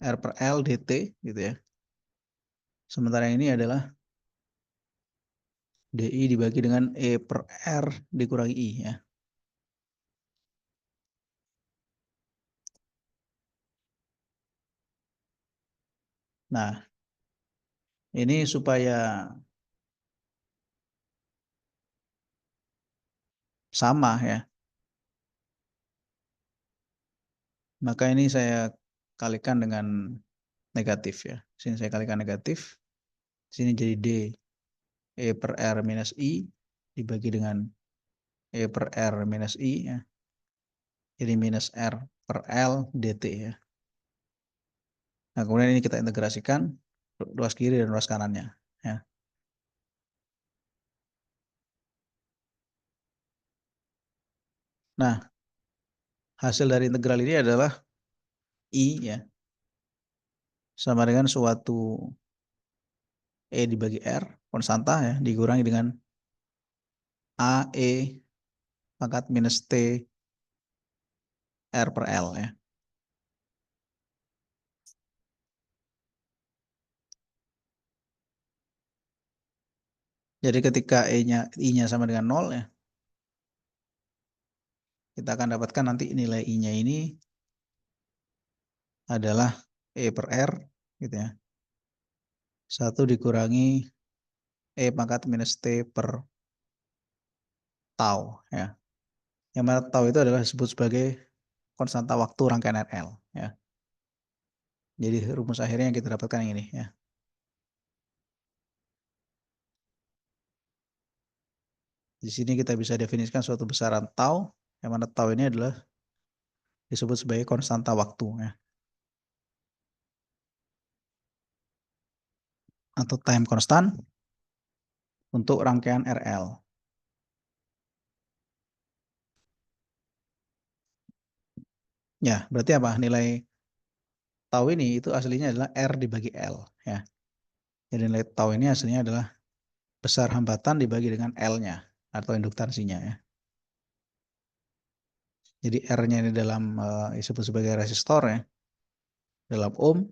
R per L dt gitu ya. Sementara ini adalah DI dibagi dengan E per R dikurangi I ya. Nah, ini supaya sama ya. Maka ini saya kalikan dengan negatif ya. Sini saya kalikan negatif. Sini jadi D E per R minus I dibagi dengan E per R minus I ya. Jadi minus R per L dt ya. Nah, kemudian ini kita integrasikan ruas kiri dan ruas kanannya ya. Nah, hasil dari integral ini adalah I ya sama dengan suatu E dibagi R konstanta ya dikurangi dengan A E pangkat minus T R per L ya. Jadi ketika I-nya sama dengan 0 ya, kita akan dapatkan nanti nilai I-nya ini adalah E per R gitu ya. 1 dikurangi E pangkat minus T per tau ya. Yang mana tau itu adalah disebut sebagai konstanta waktu rangkaian RL ya. Jadi rumus akhirnya yang kita dapatkan yang ini ya. Di sini kita bisa definisikan suatu besaran tau, yang mana tau ini adalah disebut sebagai konstanta waktu ya. Atau time constant untuk rangkaian RL. Ya, berarti apa? Nilai tau ini itu aslinya adalah R dibagi L. Ya. Jadi nilai tau ini aslinya adalah besar hambatan dibagi dengan L-nya atau induktansinya ya. Jadi R-nya ini dalam disebut sebagai resistor ya, dalam ohm,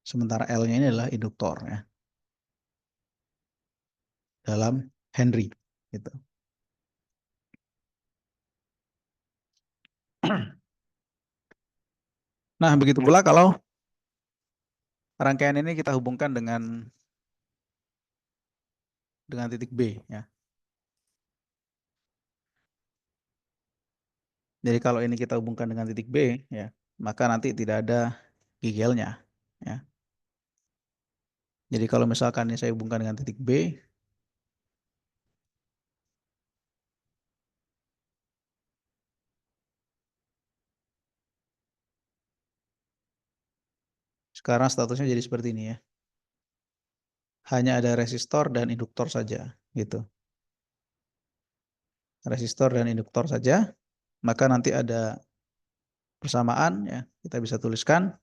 sementara L-nya ini adalah induktor ya, dalam Henry gitu. Nah, begitu pula kalau rangkaian ini kita hubungkan dengan titik B ya. Jadi kalau ini kita hubungkan dengan titik B ya, maka nanti tidak ada gigelnya ya. Jadi kalau misalkan ini saya hubungkan dengan titik B, sekarang statusnya jadi seperti ini ya. Hanya ada resistor dan induktor saja gitu. Resistor dan induktor saja, maka nanti ada persamaan ya. Kita bisa tuliskan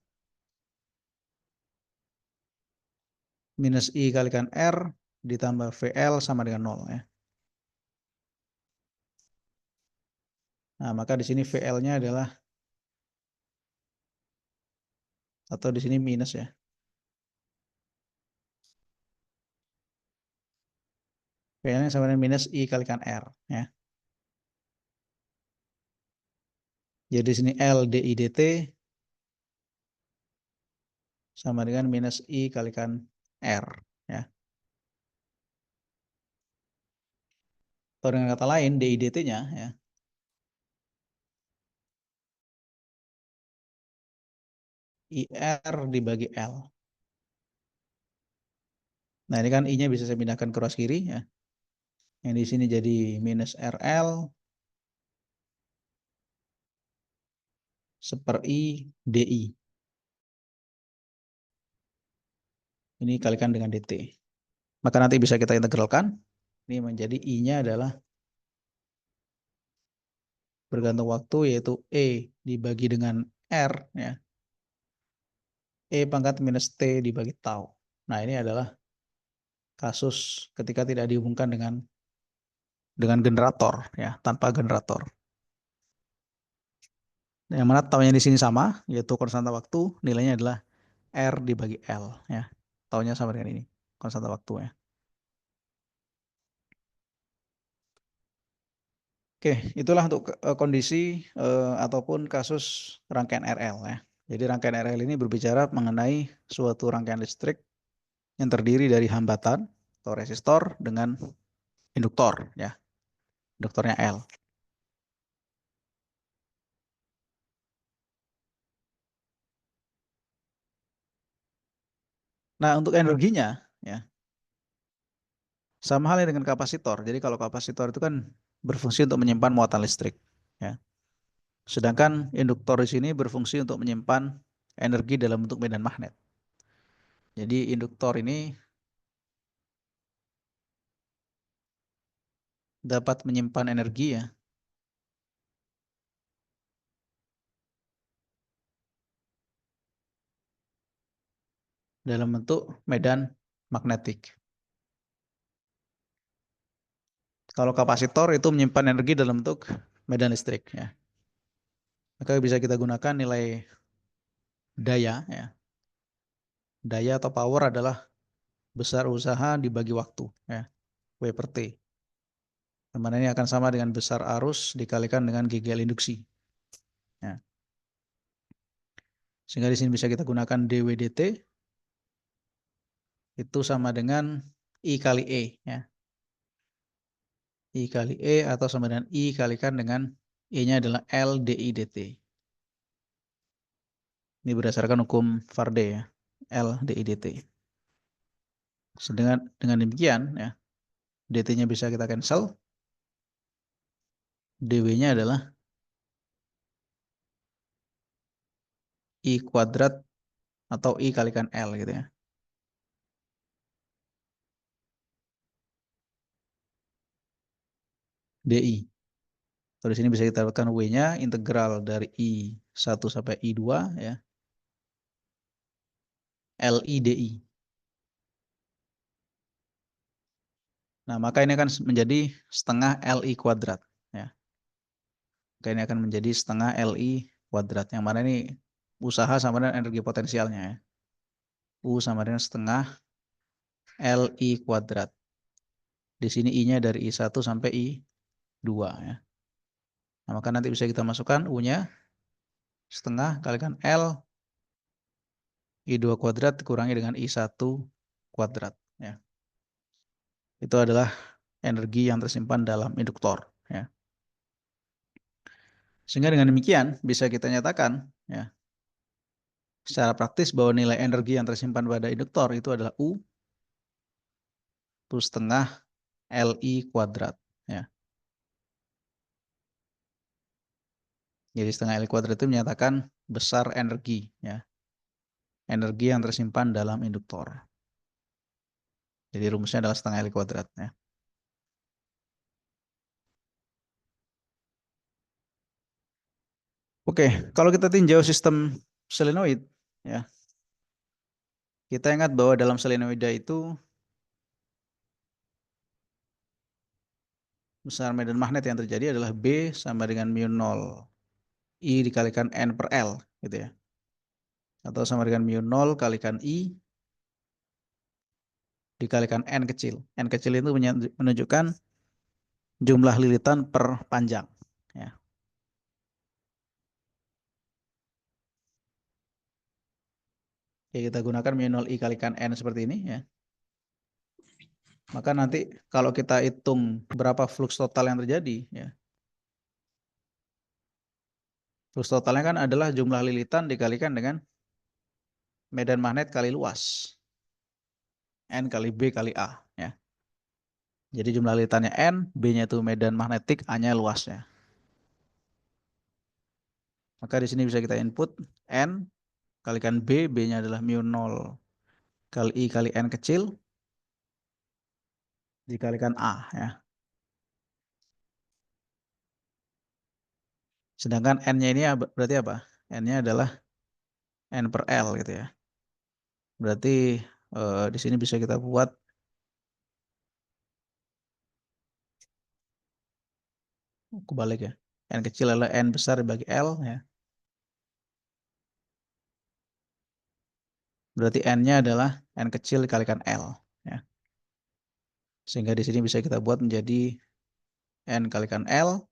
minus I kalikan R ditambah VL sama dengan 0 ya. Nah, maka di sini VL-nya adalah, atau di sini minus ya. VL-nya sama dengan minus I kalikan R ya. Jadi di sini L DI dt sama dengan minus I kalikan R ya. Atau dengan kata lain DI dt-nya ya, IR dibagi L. Nah, ini kan I-nya bisa saya pindahkan ke ruas kiri ya. Yang di sini jadi minus RL seper I DI. Ini kalikan dengan dt. Maka nanti bisa kita integralkan. Ini menjadi I-nya adalah bergantung waktu, yaitu E dibagi dengan R ya. E pangkat minus T dibagi tau. Nah, ini adalah kasus ketika tidak dihubungkan dengan generator ya, tanpa generator. Yang mana taunya di sini sama, yaitu konstanta waktu, nilainya adalah R dibagi L ya. Taunya sama dengan ini, konstanta waktu ya. Oke, itulah untuk kondisi ataupun kasus rangkaian RL ya. Jadi rangkaian RL ini berbicara mengenai suatu rangkaian listrik yang terdiri dari hambatan atau resistor dengan induktor ya. Induktornya L. Nah, untuk energinya ya, sama halnya dengan kapasitor. Jadi kalau kapasitor itu kan berfungsi untuk menyimpan muatan listrik ya. Sedangkan induktor di sini berfungsi untuk menyimpan energi dalam bentuk medan magnet. Jadi induktor ini dapat menyimpan energi ya dalam bentuk medan magnetik. Kalau kapasitor itu menyimpan energi dalam bentuk medan listrik ya. Maka bisa kita gunakan nilai daya ya. Daya atau power adalah besar usaha dibagi waktu ya. W per T. Dimana ini akan sama dengan besar arus dikalikan dengan GGL induksi. Ya. Sehingga di sini bisa kita gunakan dW dt itu sama dengan I kali E ya. I kali E atau sama dengan I kalikan dengan E-nya adalah L dI dt. Ini berdasarkan hukum Faraday ya. L dI dt. Dengan demikian ya, dt-nya bisa kita cancel. dw-nya adalah I kuadrat atau I kalikan L gitu ya. dI. Kalau di sini bisa kita dapatkan W-nya integral dari I1 sampai I2 ya. LIDI. Nah, maka ini akan menjadi setengah LI kuadrat ya. Maka ini akan menjadi setengah LI kuadrat. Yang mana ini usaha sama dengan energi potensialnya ya. U sama dengan setengah LI kuadrat. Di sini I-nya dari I1 sampai I2 ya. Nah, maka nanti bisa kita masukkan U-nya setengah kalikan L I2 kuadrat dikurangi dengan I1 kuadrat ya. Itu adalah energi yang tersimpan dalam induktor ya. Sehingga dengan demikian bisa kita nyatakan ya secara praktis bahwa nilai energi yang tersimpan pada induktor itu adalah U plus setengah LI kuadrat ya. Jadi setengah LI kuadrat itu menyatakan besar energi ya. Energi yang tersimpan dalam induktor. Jadi rumusnya adalah setengah LI kuadrat ya. Oke, kalau kita tinjau sistem solenoid ya. Kita ingat bahwa dalam solenoida itu besar medan magnet yang terjadi adalah B sama dengan mu 0 I dikalikan N per L gitu ya. Atau sama dengan mu 0 kalikan I dikalikan N kecil. N kecil itu menunjukkan jumlah lilitan per panjang ya. Oke, kita gunakan mu 0 I kalikan N seperti ini ya. Maka nanti kalau kita hitung berapa flux total yang terjadi ya. Flux totalnya kan adalah jumlah lilitan dikalikan dengan medan magnet kali luas. N kali B kali A ya. Jadi jumlah lilitannya N, B-nya itu medan magnetik, A-nya luasnya. Maka di sini bisa kita input N kalikan B, B-nya adalah mu 0 kali I kali N kecil dikalikan A ya. Sedangkan N-nya ini berarti apa? N-nya adalah N per L gitu ya. Berarti di sini bisa kita buat kebalik ya. N kecil adalah N besar dibagi L ya. Berarti N-nya adalah N kecil dikalikan L ya. Sehingga di sini bisa kita buat menjadi N kalikan L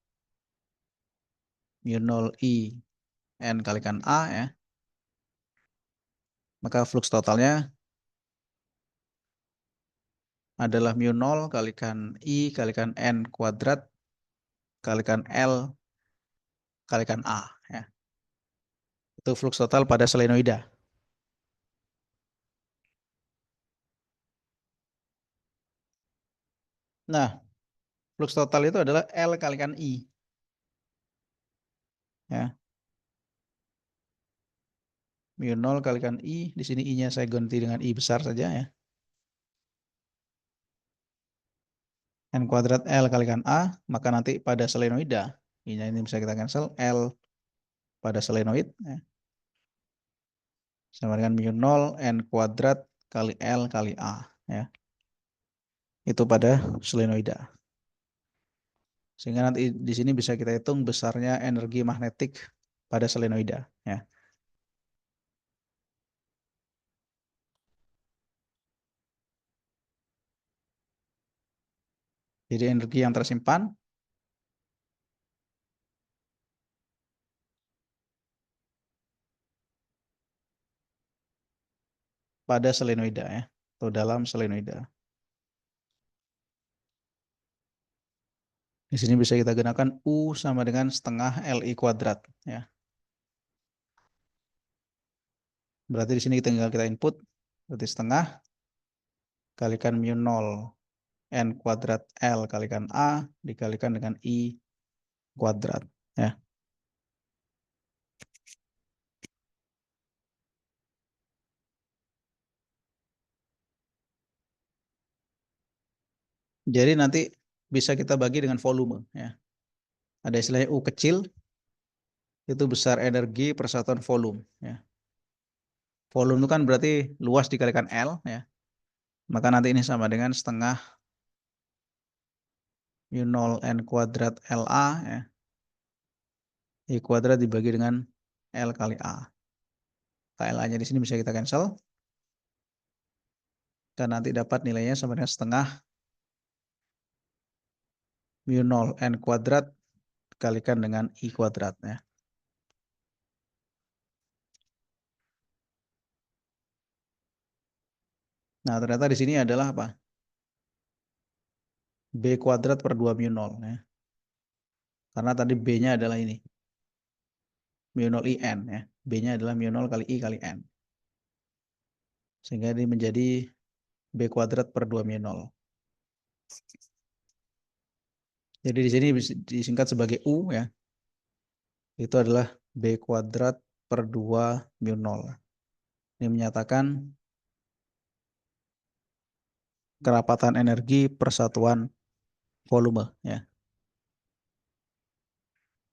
mu 0 I N kalikan A ya. Maka flux totalnya adalah mu 0 kalikan I kalikan N kuadrat kalikan L kalikan A ya. Itu flux total pada solenoida. Nah, flux total itu adalah L kalikan I ya. Mu 0 kalikan I, di sini I-nya saya ganti dengan I besar saja ya. N kuadrat L kalikan A, maka nanti pada solenoida, I-nya ini bisa kita cancel, L pada solenoid ya. Sama dengan mu 0 N kuadrat kali L kali A ya. Itu pada solenoida. Sehingga nanti di sini bisa kita hitung besarnya energi magnetik pada solenoida ya. Jadi energi yang tersimpan pada solenoida ya, atau dalam solenoida. Di sini bisa kita gunakan U sama dengan setengah LI kuadrat ya. Berarti di sini tinggal kita input, berarti setengah kalikan mu 0 N kuadrat L kalikan A dikalikan dengan I kuadrat ya. Jadi nanti bisa kita bagi dengan volume ya. ada istilahnya U kecil, itu besar energi per satuan volume. Ya. Volume itu kan berarti luas dikalikan L. Ya. Maka nanti ini sama dengan setengah U0 N kuadrat LA. Ya. I kuadrat dibagi dengan L kali A. KLA-nya di sini bisa kita cancel. Dan nanti dapat nilainya sama dengan setengah mu0 n kuadrat dikalikan dengan I kuadrat. Ya. Nah, ternyata di sini adalah apa? B kuadrat per 2 mu0. Ya. Karena tadi B-nya adalah ini. Mu0 IN. Ya. B-nya adalah mu0 kali I kali N. Sehingga ini menjadi B kuadrat per 2 mu0. Jadi di sini disingkat sebagai U. Ya. Itu adalah B kuadrat per 2 mu0. Ini menyatakan kerapatan energi persatuan volume. Ya.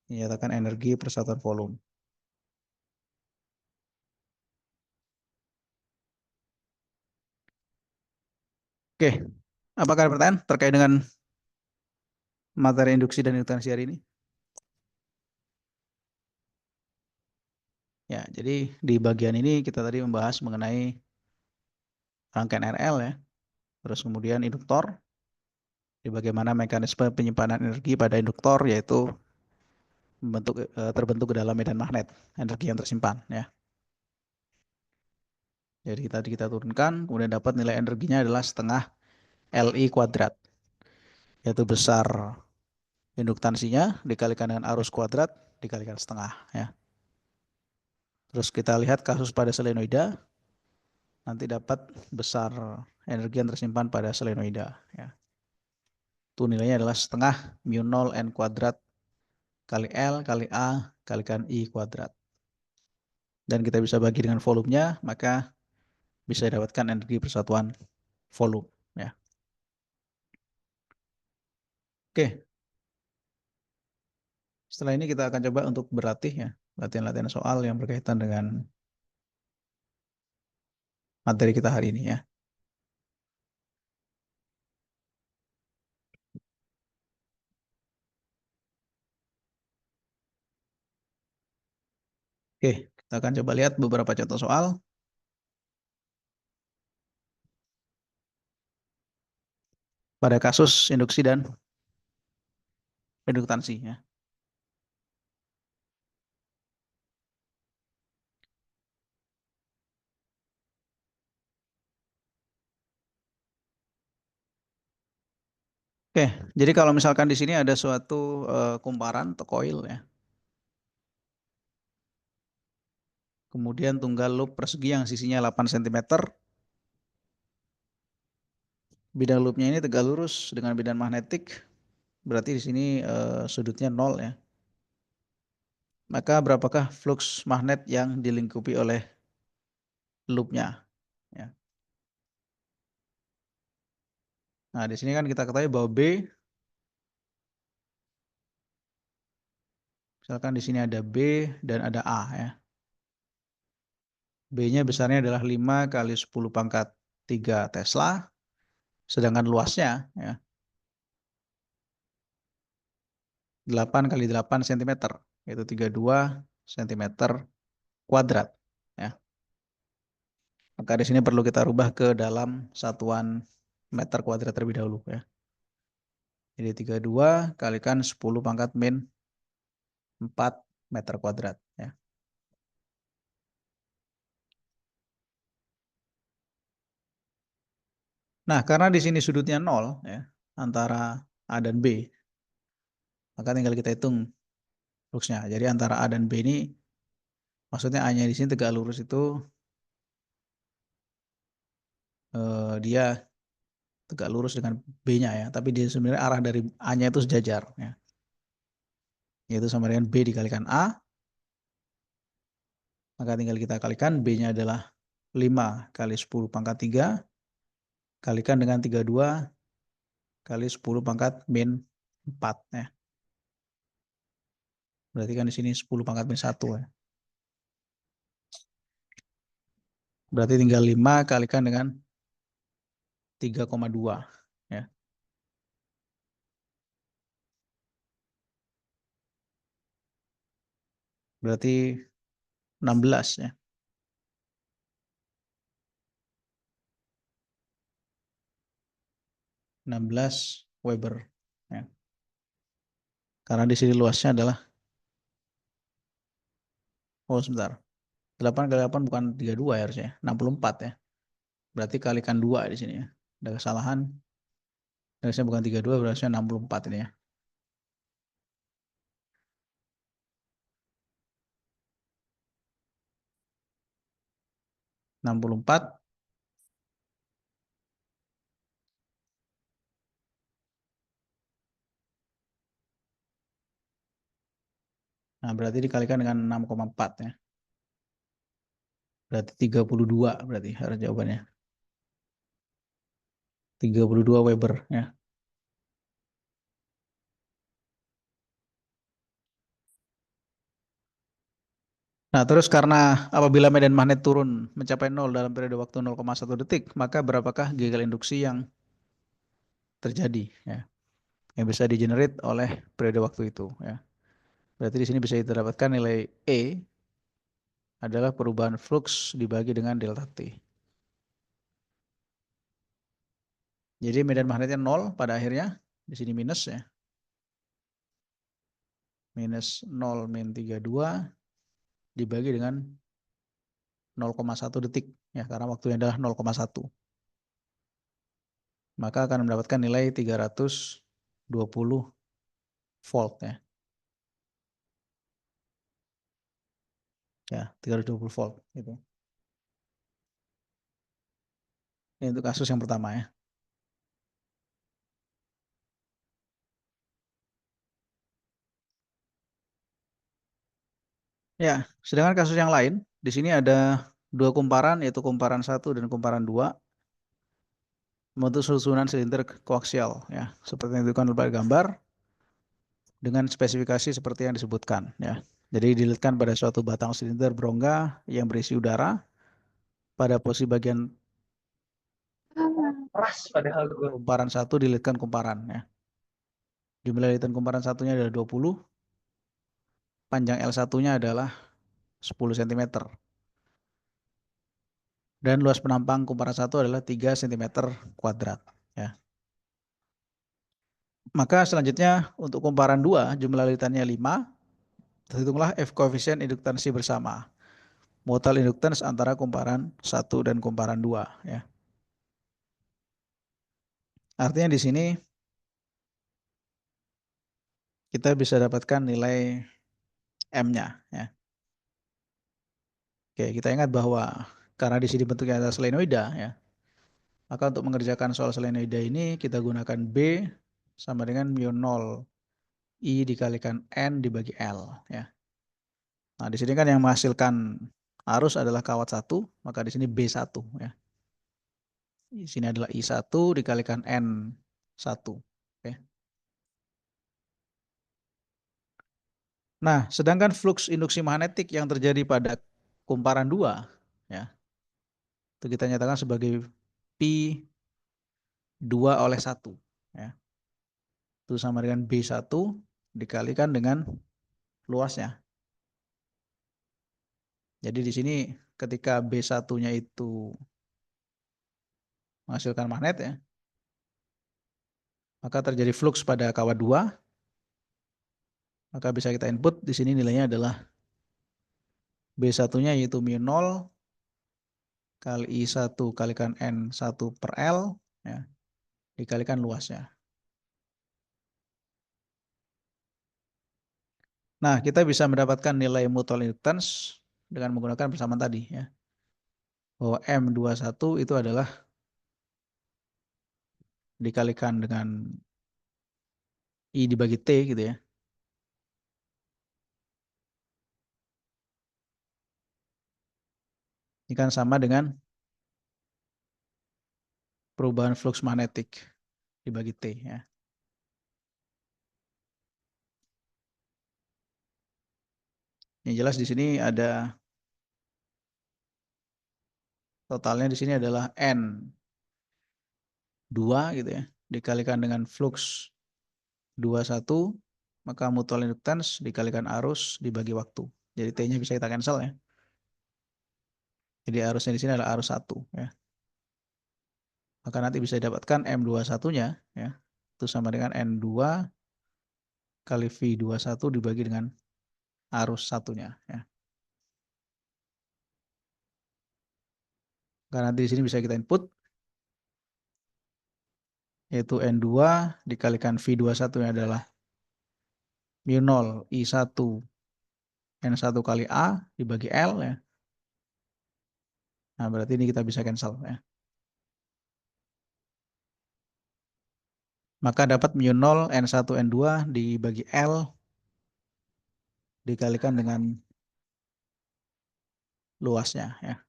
Menyatakan energi persatuan volume. Oke, apakah ada pertanyaan terkait dengan materi induksi dan induktansi hari ini? Ya, jadi di bagian ini kita tadi membahas mengenai rangkaian RL ya, terus kemudian induktor, di bagaimana mekanisme penyimpanan energi pada induktor yaitu terbentuk ke dalam medan magnet, energi yang tersimpan ya. Jadi tadi kita turunkan, kemudian dapat nilai energinya adalah setengah Li kuadrat, yaitu besar induktansinya dikalikan dengan arus kuadrat dikalikan setengah ya. Terus kita lihat kasus pada solenoida, nanti dapat besar energi yang tersimpan pada solenoida ya. Itu nilainya adalah setengah mu0 n kuadrat kali L kali A kalikan I kuadrat. Dan kita bisa bagi dengan volumenya, maka bisa didapatkan energi persatuan volume ya. Oke. Setelah ini kita akan coba untuk berlatih ya, latihan-latihan soal yang berkaitan dengan materi kita hari ini ya. Oke, kita akan coba lihat beberapa contoh soal. Pada kasus induksi dan induktansi ya. Oke, jadi kalau misalkan di sini ada suatu kumparan atau koil ya. Kemudian tunggal loop persegi yang sisinya 8 cm. Bidang loopnya ini tegak lurus dengan bidang magnetik. Berarti di sini sudutnya 0 ya. Maka berapakah flux magnet yang dilingkupi oleh loopnya? Ya. Nah, di sini kan kita ketahui bahwa B, misalkan di sini ada B dan ada A ya. B-nya besarnya adalah 5 kali 10 pangkat 3 Tesla, sedangkan luasnya ya, 8 kali 8 cm, yaitu 32 cm kuadrat. Ya. Maka di sini perlu kita rubah ke dalam satuan meter kuadrat terlebih dahulu. Ya. Jadi 32 kalikan 10 pangkat min 4 meter kuadrat. Ya. Nah, karena di sini sudutnya 0 ya, antara A dan B, maka tinggal kita hitung fluxnya. Jadi antara A dan B ini, maksudnya A-nya di sini tegak lurus itu dia tegak lurus dengan B-nya ya, tapi dia sebenarnya arah dari A-nya itu sejajar ya. Yaitu sama dengan B dikalikan A, maka tinggal kita kalikan B-nya adalah 5 kali 10 pangkat 3 kalikan dengan 32 kali 10 pangkat min 4 ya. Berarti kan di sini 10 pangkat min 1 ya. Berarti tinggal 5 kalikan dengan 3,2 ya. Berarti 16 ya. 16 Weber ya. Karena di sini luasnya adalah, oh sebentar, 8 kali 8 bukan 32 ya harusnya, 64 ya. Berarti kalikan 2 di sini ya. Ada kesalahan, harusnya bukan 32, harusnya 64 ini ya. 64, nah berarti dikalikan dengan 6,4 ya. Berarti 32 berarti harus jawabannya. 32 Weber ya. Nah, terus karena apabila medan magnet turun mencapai 0 dalam periode waktu 0,1 detik, maka berapakah gagal induksi yang terjadi ya, yang bisa digenerate oleh periode waktu itu ya. Berarti di sini bisa kita dapatkan nilai E adalah perubahan flux dibagi dengan delta T. Jadi medan magnetnya 0 pada akhirnya, di sini minus ya. Minus 0 min 32 dibagi dengan 0,1 detik ya, karena waktunya adalah 0,1. Maka akan mendapatkan nilai 320 volt ya. Ya, 320 volt gitu. Ini untuk kasus yang pertama ya. Ya, sedangkan kasus yang lain, di sini ada dua kumparan, yaitu kumparan 1 dan kumparan 2 membentuk susunan silinder koaksial ya, seperti yang ditentukan pada gambar dengan spesifikasi seperti yang disebutkan ya. Jadi dilihatkan pada suatu batang silinder berongga yang berisi udara pada posisi bagian Keras padahal gue. kumparan 1 dilihatkan kumparan ya. Jumlah lilitan kumparan satunya adalah 20, panjang L1-nya adalah 10 cm. Dan luas penampang kumparan 1 adalah 3 cm kuadrat ya. Maka selanjutnya untuk kumparan 2 jumlah lilitannya 5, terhitunglah F koefisien induktansi bersama mutual inductance antara kumparan 1 dan kumparan 2 ya. Artinya di sini kita bisa dapatkan nilai M-nya ya. Oke, kita ingat bahwa karena di sini bentuknya adalah solenoida ya, maka untuk mengerjakan soal solenoida ini kita gunakan B sama dengan mu 0 I dikalikan N dibagi L ya. Nah, di sini kan yang menghasilkan arus adalah kawat 1, maka di sini B1 ya. Di sini adalah I1 dikalikan N1. Oke. Nah, sedangkan flux induksi magnetik yang terjadi pada kumparan 2 ya, itu kita nyatakan sebagai P2/1 ya. Itu sama dengan B1 dikalikan dengan luasnya. Jadi di sini ketika B1-nya itu menghasilkan magnet ya, maka terjadi flux pada kawat 2, maka bisa kita input di sini nilainya adalah B1-nya yaitu mu 0 kali I1 kalikan N1 per L ya, dikalikan luasnya. Nah, kita bisa mendapatkan nilai mutual inductance dengan menggunakan persamaan tadi ya. Bahwa M21 itu adalah dikalikan dengan I dibagi T gitu ya. Ini kan sama dengan perubahan flux magnetik dibagi T ya. Yang jelas di sini ada totalnya di sini adalah N2 gitu ya, dikalikan dengan flux 21, maka mutual inductance dikalikan arus dibagi waktu. Jadi T-nya bisa kita cancel ya. Jadi arusnya di sini adalah arus 1 ya. Maka nanti bisa didapatkan M21-nya ya. Itu sama dengan N2 kali V21 dibagi dengan arus satunya ya. Karena nanti di sini bisa kita input yaitu N2 dikalikan V21-nya adalah mu 0 I1 N1 kali A dibagi L ya. Nah, berarti ini kita bisa cancel ya. Maka dapat mu 0 N1 N2 dibagi L dikalikan dengan luasnya ya.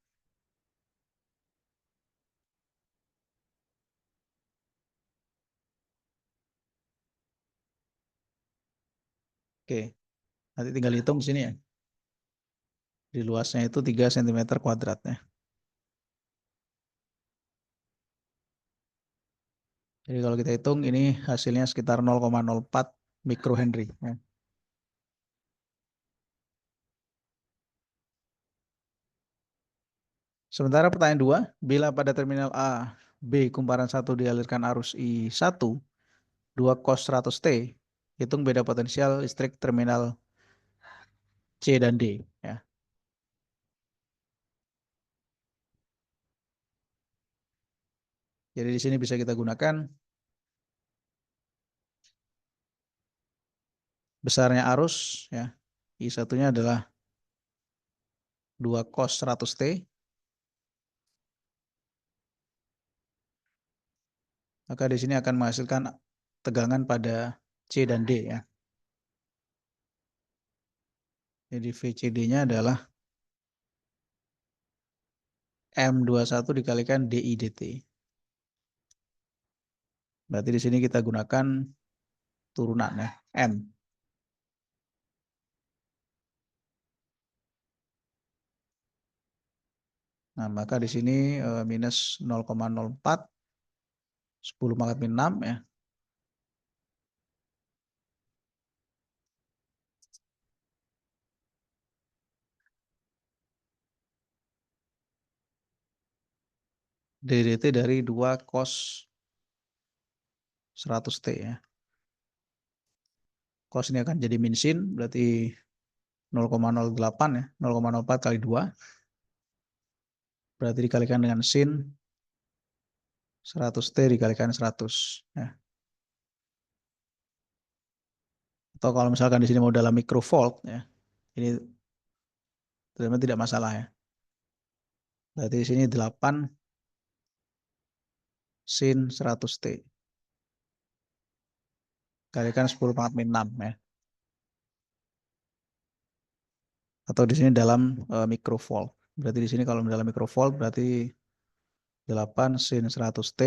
Oke, nanti tinggal hitung di sini ya. Di luasnya itu 3 cm kuadratnya. Jadi kalau kita hitung ini hasilnya sekitar 0,04 mikrohenry ya. Sementara pertanyaan 2, bila pada terminal A, B kumparan 1 dialirkan arus I1, 2 cos 100 T, hitung beda potensial listrik terminal C dan D ya. Jadi di sini bisa kita gunakan besarnya arus ya. I1-nya adalah 2 cos 100 T. Maka di sini akan menghasilkan tegangan pada C dan D ya. Jadi VCD-nya adalah M21 dikalikan DI dt. Berarti di sini kita gunakan turunan ya, M. Nah, maka di sini minus 0,04 10 pangkat min 6 ya. DDT dari 2 cos 100 T ya. Cos ini akan jadi min sin, berarti 0,08 ya, 0,04 kali 2. Berarti dikalikan dengan sin 100 T dikalikan 100 ya. Atau kalau misalkan di sini mau dalam microvolt ya. Ini sebenarnya tidak masalah ya. Berarti di sini 8 sin 100 T kalikan 10 pangkat min 6 ya. Atau di sini dalam microvolt. Berarti di sini kalau dalam microvolt berarti 8 sin 100 T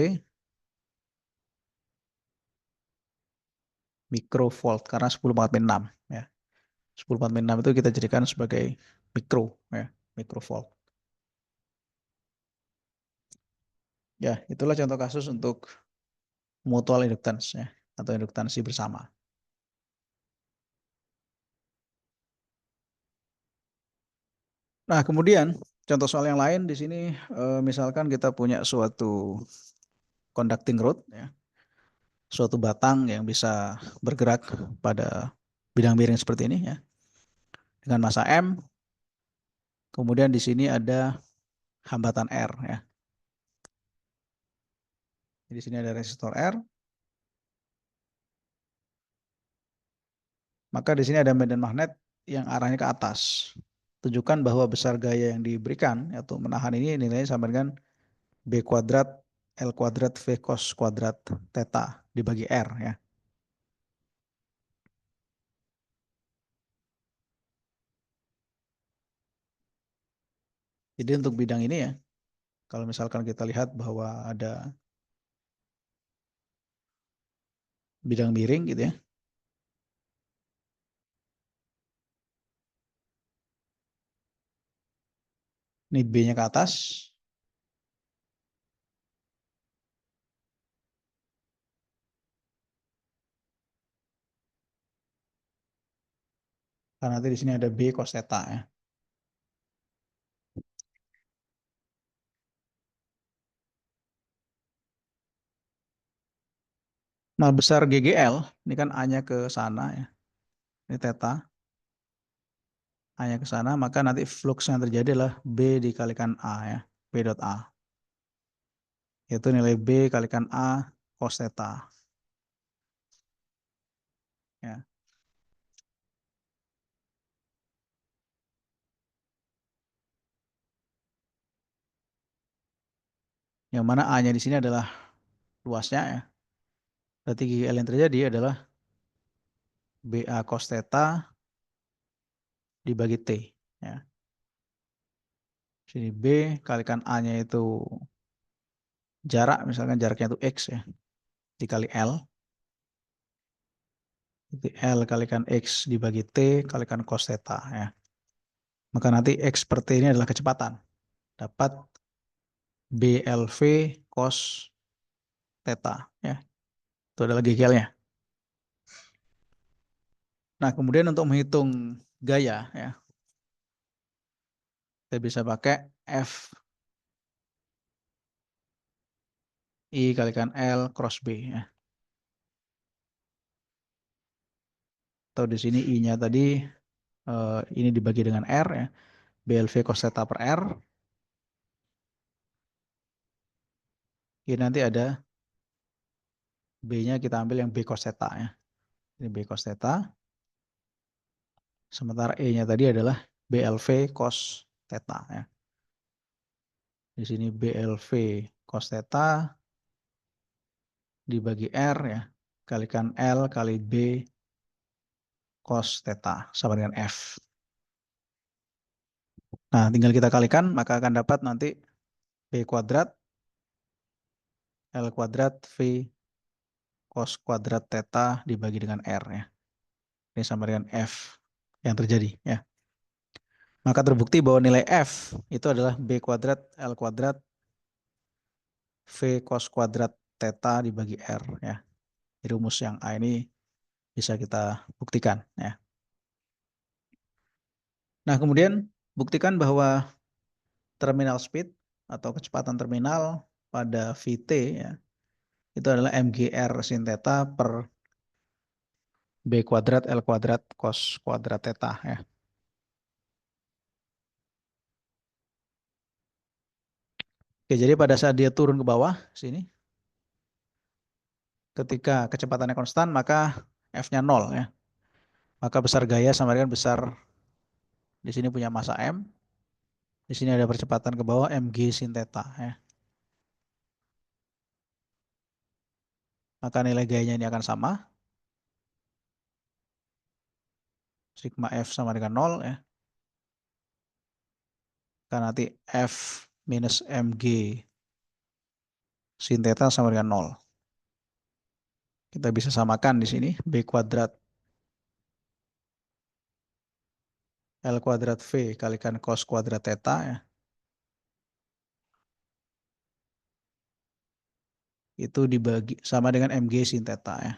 mikrovolt karena 10 pangkat min 6 ya. 10 pangkat min 6 itu kita jadikan sebagai mikro ya, mikrovolt. Ya, itulah contoh kasus untuk mutual inductance ya atau induktansi bersama. Nah, kemudian contoh soal yang lain di sini misalkan kita punya suatu conducting rod ya, suatu batang yang bisa bergerak pada bidang miring seperti ini ya dengan massa M. Kemudian di sini ada hambatan R ya. Di sini ada resistor R. Maka di sini ada medan magnet yang arahnya ke atas. Tunjukkan bahwa besar gaya yang diberikan yaitu menahan ini nilainya sama dengan B kuadrat L kuadrat V cos kuadrat theta dibagi R ya. Jadi untuk bidang ini ya, kalau misalkan kita lihat bahwa ada bidang miring gitu ya, Ini B-nya ke atas. Karena nanti di sini ada B cos theta ya. Nah, besar GGL, ini kan A-nya ke sana ya. Ini theta, A-nya ke sana, maka nanti flux yang terjadi adalah B dikalikan A ya. B dot A. Yaitu nilai B kalikan A cos theta. Ya. Yang mana A-nya di sini adalah luasnya ya. Berarti GGL yang terjadi adalah BA cos theta dibagi T. Ya. Sini B kalikan A-nya itu jarak, misalkan jaraknya itu X ya. Dikali L. Jadi L kalikan X dibagi T kalikan cos theta ya. Maka nanti X per T ini adalah kecepatan. Dapat BLV cos theta ya. Itu adalah GGL-nya. Nah, kemudian untuk menghitung gaya ya, kita bisa pakai F I kalikan L cross B ya. Atau di sini I-nya tadi ini dibagi dengan R ya. BLV cos theta per R. Ini nanti ada B-nya kita ambil yang B cos theta ya. Ini B cos theta. Sementara E-nya tadi adalah BLV cos theta ya. Di sini BLV cos theta dibagi R ya. Kalikan L kali B cos theta sama dengan F. Nah, tinggal kita kalikan, maka akan dapat nanti B kuadrat L kuadrat V cos kuadrat theta dibagi dengan R ya. Ini sama dengan F yang terjadi ya. Maka terbukti bahwa nilai F itu adalah B kuadrat L kuadrat V cos kuadrat theta dibagi R ya. Jadi rumus yang A ini bisa kita buktikan ya. Nah, kemudian buktikan bahwa terminal speed atau kecepatan terminal pada Vt ya, itu adalah mgr sin theta per B kuadrat L kuadrat cos kuadrat theta ya. Oke, jadi pada saat dia turun ke bawah sini, ketika kecepatannya konstan maka F-nya 0 ya. Maka besar gaya sama dengan besar, di sini punya massa M, di sini ada percepatan ke bawah mg sin theta ya. Maka nilai gayanya ini akan sama. Sigma F sama dengan 0 ya. Karena nanti F minus mg sin theta sama dengan 0. Kita bisa samakan di sini B kuadrat L kuadrat V kalikan cos kuadrat theta ya. Itu dibagi sama dengan mg sin theta ya.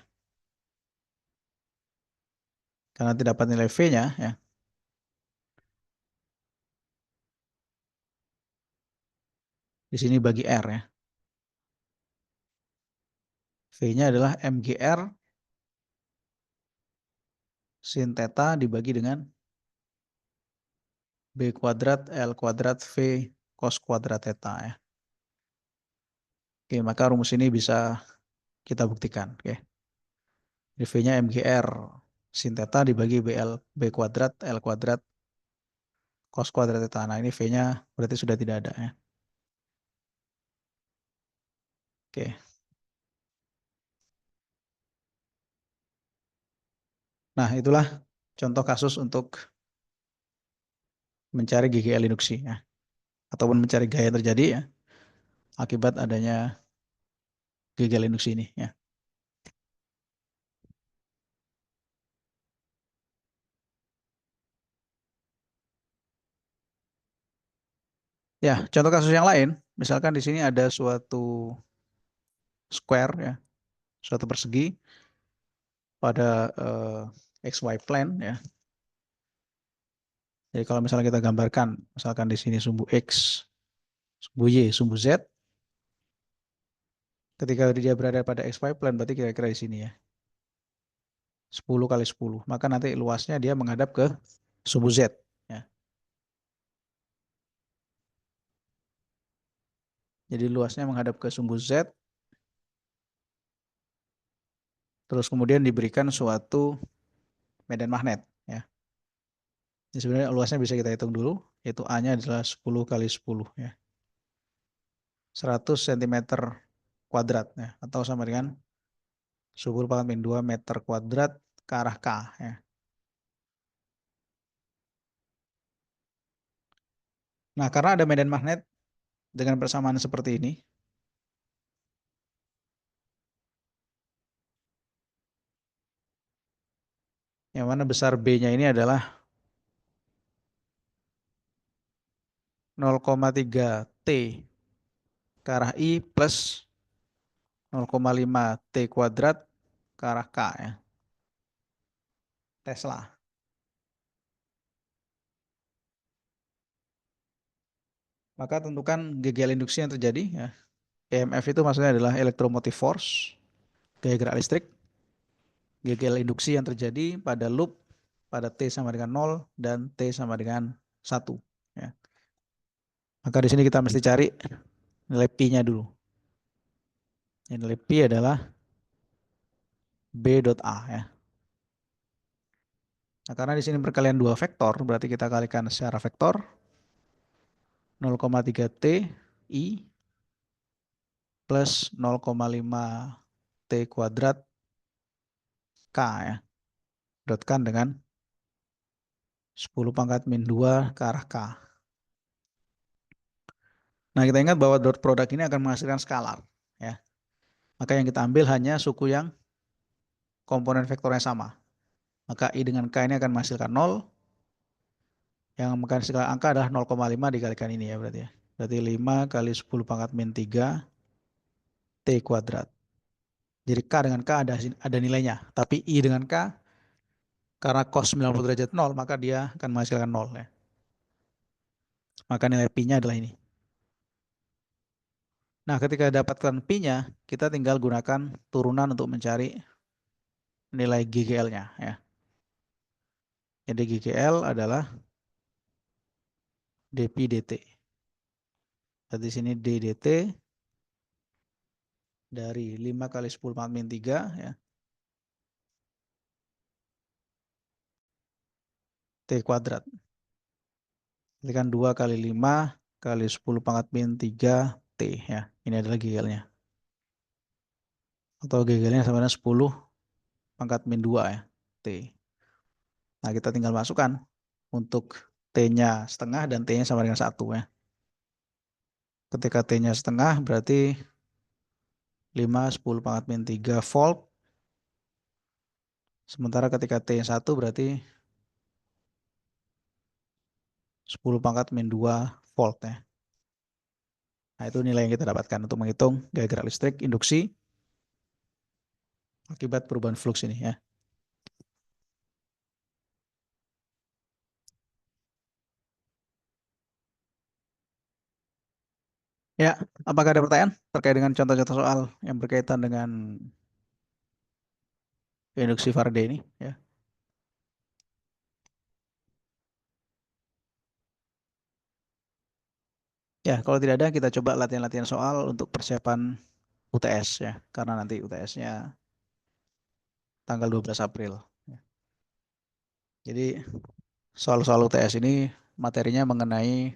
Karena nanti dapat nilai V-nya ya. Di sini bagi R ya. V-nya adalah mgr sin theta dibagi dengan B kuadrat L kuadrat V cos kuadrat theta ya. Oke, maka rumus ini bisa kita buktikan. Oke. V-nya mgr sin theta dibagi B kuadrat L kuadrat cos kuadrat theta. Nah, ini V-nya berarti sudah tidak ada ya. Oke. Nah, itulah contoh kasus untuk mencari GGL induksi ya. Ataupun mencari gaya yang terjadi ya akibat adanya GGL induksi ini ya. Ya, contoh kasus yang lain, misalkan di sini ada suatu square ya, suatu persegi pada XY plane ya. Jadi kalau misalnya kita gambarkan, misalkan di sini sumbu X, sumbu Y, sumbu Z, ketika dia berada pada XY plane, berarti kira-kira di sini ya, 10 kali 10. Maka nanti luasnya dia menghadap ke sumbu Z. Ya. Jadi luasnya menghadap ke sumbu Z, terus kemudian diberikan suatu medan magnet. Ya. Jadi sebenarnya luasnya bisa kita hitung dulu, yaitu A-nya adalah 10 kali 10. Ya. 100 cm kuadrat. Ya. Atau sama dengan 10 × 2 meter kuadrat ke arah K. Ya. Nah, karena ada medan magnet dengan persamaan seperti ini, yang mana besar B-nya ini adalah 0,3 T ke arah I plus 0,5 T kuadrat ke arah K ya. Tesla. Maka tentukan GGL induksi yang terjadi ya. EMF itu maksudnya adalah electromotive force, gaya gerak listrik. GGL induksi yang terjadi pada loop pada T sama dengan 0 dan T sama dengan 1 ya. Maka di sini kita mesti cari nilai Pi-nya dulu. Nilai Pi adalah B dot A ya. Nah, karena di sini perkalian dua vektor, berarti kita kalikan secara vektor 0,3 T I plus 0,5 T kuadrat K ya. Dotkan dengan 10 pangkat min 2 ke arah K. Nah, kita ingat bahwa dot produk ini akan menghasilkan skalar. Ya. Maka yang kita ambil hanya suku yang komponen vektornya sama. Maka I dengan K ini akan menghasilkan 0. Yang menghasilkan angka adalah 0,5 dikalikan ini ya berarti ya. Berarti 5 kali 10 pangkat min 3 T kuadrat. Jadi K dengan K ada nilainya. Tapi I dengan K, karena cos 90 derajat 0, maka dia akan menghasilkan 0 ya. Maka nilai Pi-nya adalah ini. Nah, ketika dapatkan Pi-nya, kita tinggal gunakan turunan untuk mencari nilai GGL-nya ya. Jadi GGL adalah dP dt. Jadi sini D dt dari 5 kali 10 pangkat min 3 ya. T kuadrat. Jadi kan 2 kali 5 kali 10 pangkat min 3 T ya. Ini adalah GGL-nya. Atau GGL-nya sama dengan 10 pangkat min 2 ya. T. Nah, kita tinggal masukkan untuk T-nya setengah dan T-nya sama dengan 1 ya. Ketika T-nya setengah berarti 5 10 pangkat min 3 volt. Sementara ketika T-nya 1 berarti 10 pangkat min 2 volt ya. Nah, itu nilai yang kita dapatkan untuk menghitung gaya gerak listrik induksi akibat perubahan flux ini ya. Ya, apakah ada pertanyaan terkait dengan contoh-contoh soal yang berkaitan dengan induksi Faraday ini ya? Ya, kalau tidak ada kita coba latihan-latihan soal untuk persiapan UTS ya, karena nanti UTS-nya tanggal 12 April. Jadi soal-soal UTS ini materinya mengenai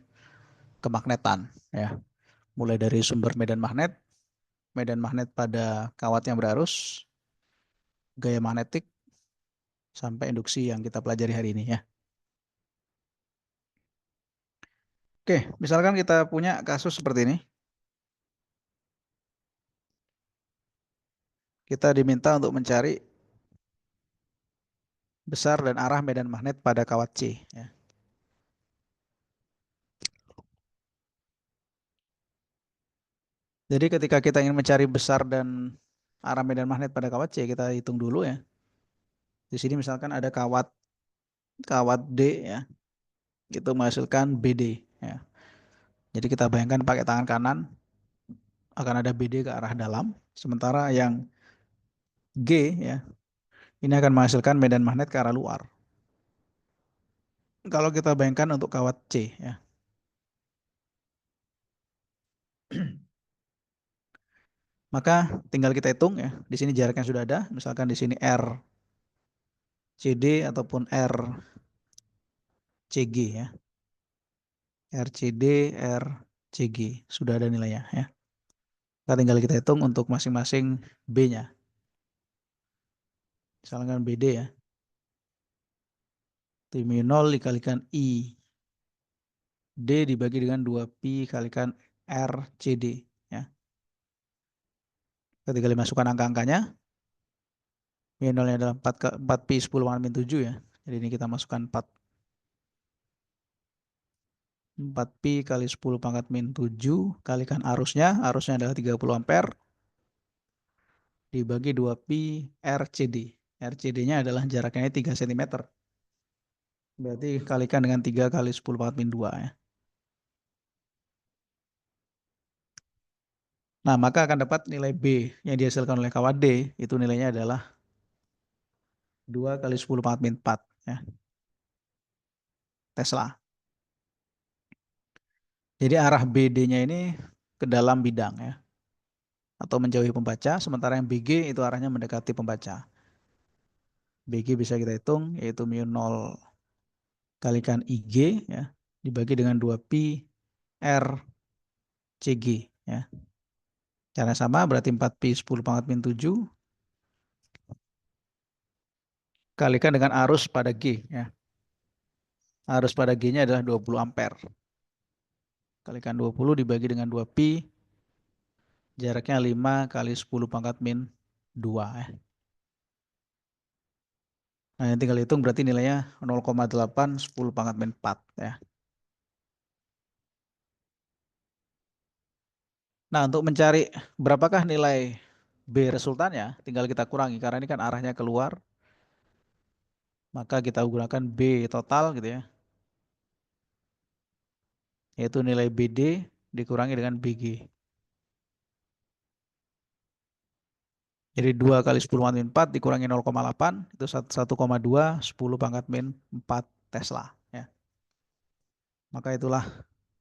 kemagnetan ya, mulai dari sumber medan magnet pada kawat yang berarus, gaya magnetik, sampai induksi yang kita pelajari hari ini ya. Oke, misalkan kita punya kasus seperti ini. Kita diminta untuk mencari besar dan arah medan magnet pada kawat C. Ya. Jadi ketika kita ingin mencari besar dan arah medan magnet pada kawat C, kita hitung dulu ya. Di sini misalkan ada kawat kawat D ya, itu menghasilkan BD ya. Jadi kita bayangkan pakai tangan kanan akan ada BD ke arah dalam, sementara yang G ya, ini akan menghasilkan medan magnet ke arah luar. Kalau kita bayangkan untuk kawat C ya. Maka tinggal kita hitung ya. Di sini jaraknya sudah ada, misalkan di sini RCD ataupun RCG ya. RCD, RCG sudah ada nilainya ya. Nah, tinggal kita hitung untuk masing-masing B-nya. Misalkan BD ya. T mu 0 dikalikan I D dibagi dengan 2pi kalikan RCD ya. Ketika dimasukkan angka-angkanya, mu 0 adalah 4 pi 10 pangkat min 7 ya. Jadi ini kita masukkan 4 pi kali 10 pangkat min 7 kalikan arusnya adalah 30 ampere dibagi 2 pi RCD. RCD-nya adalah jaraknya 3 cm. Berarti kalikan dengan 3 kali 10 pangkat min 2 ya. Nah, maka akan dapat nilai B yang dihasilkan oleh kawat D, itu nilainya adalah 2 kali 10 pangkat min 4 ya, Tesla. Jadi arah BD-nya ini ke dalam bidang ya, atau menjauhi pembaca, sementara yang BG itu arahnya mendekati pembaca. BG bisa kita hitung, yaitu mu 0 kalikan IG ya, dibagi dengan 2 pi RCG ya. Cara sama berarti 4 pi 10 pangkat min 7 kalikan dengan arus pada G ya. Arus pada G-nya adalah 20 ampere. Kalikan 20 dibagi dengan 2 pi, jaraknya 5 kali 10 pangkat min 2 ya. Nah, yang tinggal hitung berarti nilainya 0,8 10 pangkat min 4 ya. Nah, untuk mencari berapakah nilai B resultannya, tinggal kita kurangi karena ini kan arahnya keluar. Maka kita gunakan B total gitu ya. Yaitu nilai BD dikurangi dengan BG. Jadi 2 kali 10 pangkat min 4 dikurangi 0,8 itu 1,2 10 pangkat min 4 Tesla ya. Maka itulah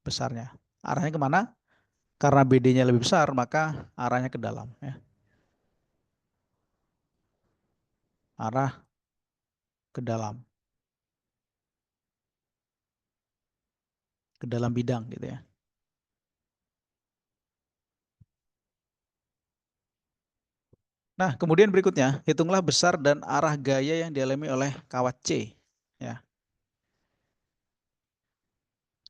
besarnya. Arahnya kemana? Karena BD-nya lebih besar, maka arahnya ke dalam ya. Arah ke dalam. Ke dalam bidang gitu ya. Nah, kemudian berikutnya, hitunglah besar dan arah gaya yang dialami oleh kawat C. Ya.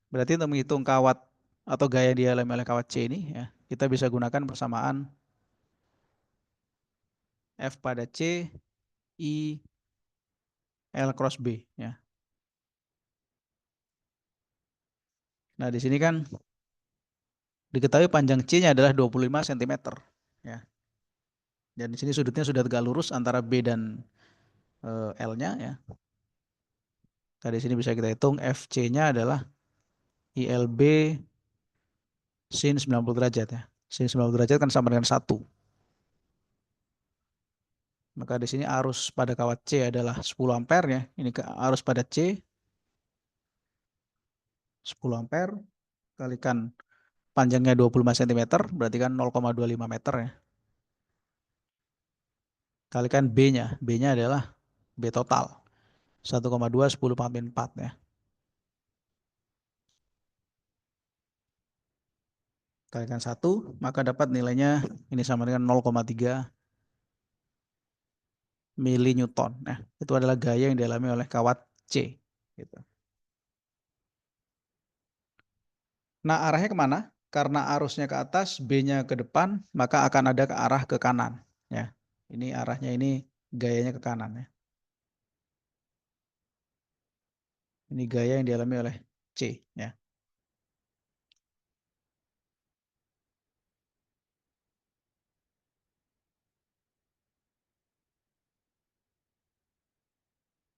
Berarti untuk menghitung kawat atau gaya yang dialami oleh kawat C ini, ya, kita bisa gunakan persamaan F pada C, I, L cross B. Ya. Nah, di sini kan diketahui panjang C-nya adalah 25 cm. Ya. Dan di sini sudutnya sudah tegak lurus antara B dan L-nya. Ya. Nah, di sini bisa kita hitung FC-nya adalah ILB sin 90 derajat ya. Sin 90 derajat kan sama dengan 1. Maka di sini arus pada kawat C adalah 10 ampere ya. Ini arus pada C 10 ampere kalikan panjangnya 25 cm berarti kan 0,25 meter ya. Kalikan B-nya. B-nya adalah B total 1,2 10 pangkat 4 ya. Kalikan 1 maka dapat nilainya ini sama dengan 0,3 mili-Newton. Nah, itu adalah gaya yang dialami oleh kawat C. Gitu. Nah, arahnya kemana? Karena arusnya ke atas, B-nya ke depan, maka akan ada ke arah ke kanan. Ya, ini arahnya ini gayanya ke kanan. Ya. Ini gaya yang dialami oleh C. Ya.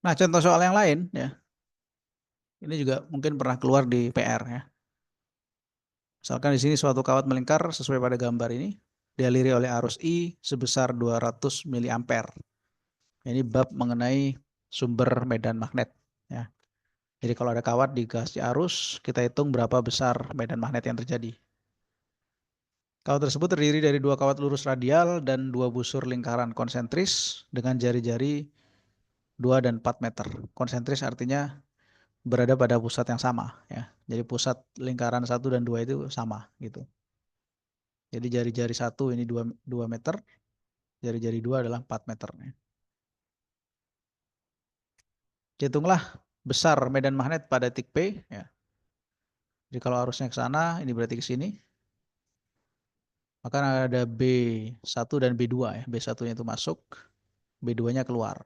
Nah, contoh soal yang lain ya. Ini juga mungkin pernah keluar di PR ya. Misalkan di sini suatu kawat melingkar sesuai pada gambar ini dialiri oleh arus I sebesar 200 miliampere. Ini bab mengenai sumber medan magnet ya. Jadi kalau ada kawat dikasih arus, kita hitung berapa besar medan magnet yang terjadi. Kawat tersebut terdiri dari dua kawat lurus radial dan dua busur lingkaran konsentris dengan jari-jari 2 dan 4 meter. Konsentris artinya berada pada pusat yang sama ya. Jadi pusat lingkaran 1 dan 2 itu sama gitu. Jadi jari-jari 1 ini 2 meter, jari-jari 2 adalah 4 meter. Hitunglah besar medan magnet pada titik P ya. Jadi kalau arusnya ke sana, ini berarti ke sini. Maka ada B1 dan B2 ya. B1-nya itu masuk, B2-nya keluar.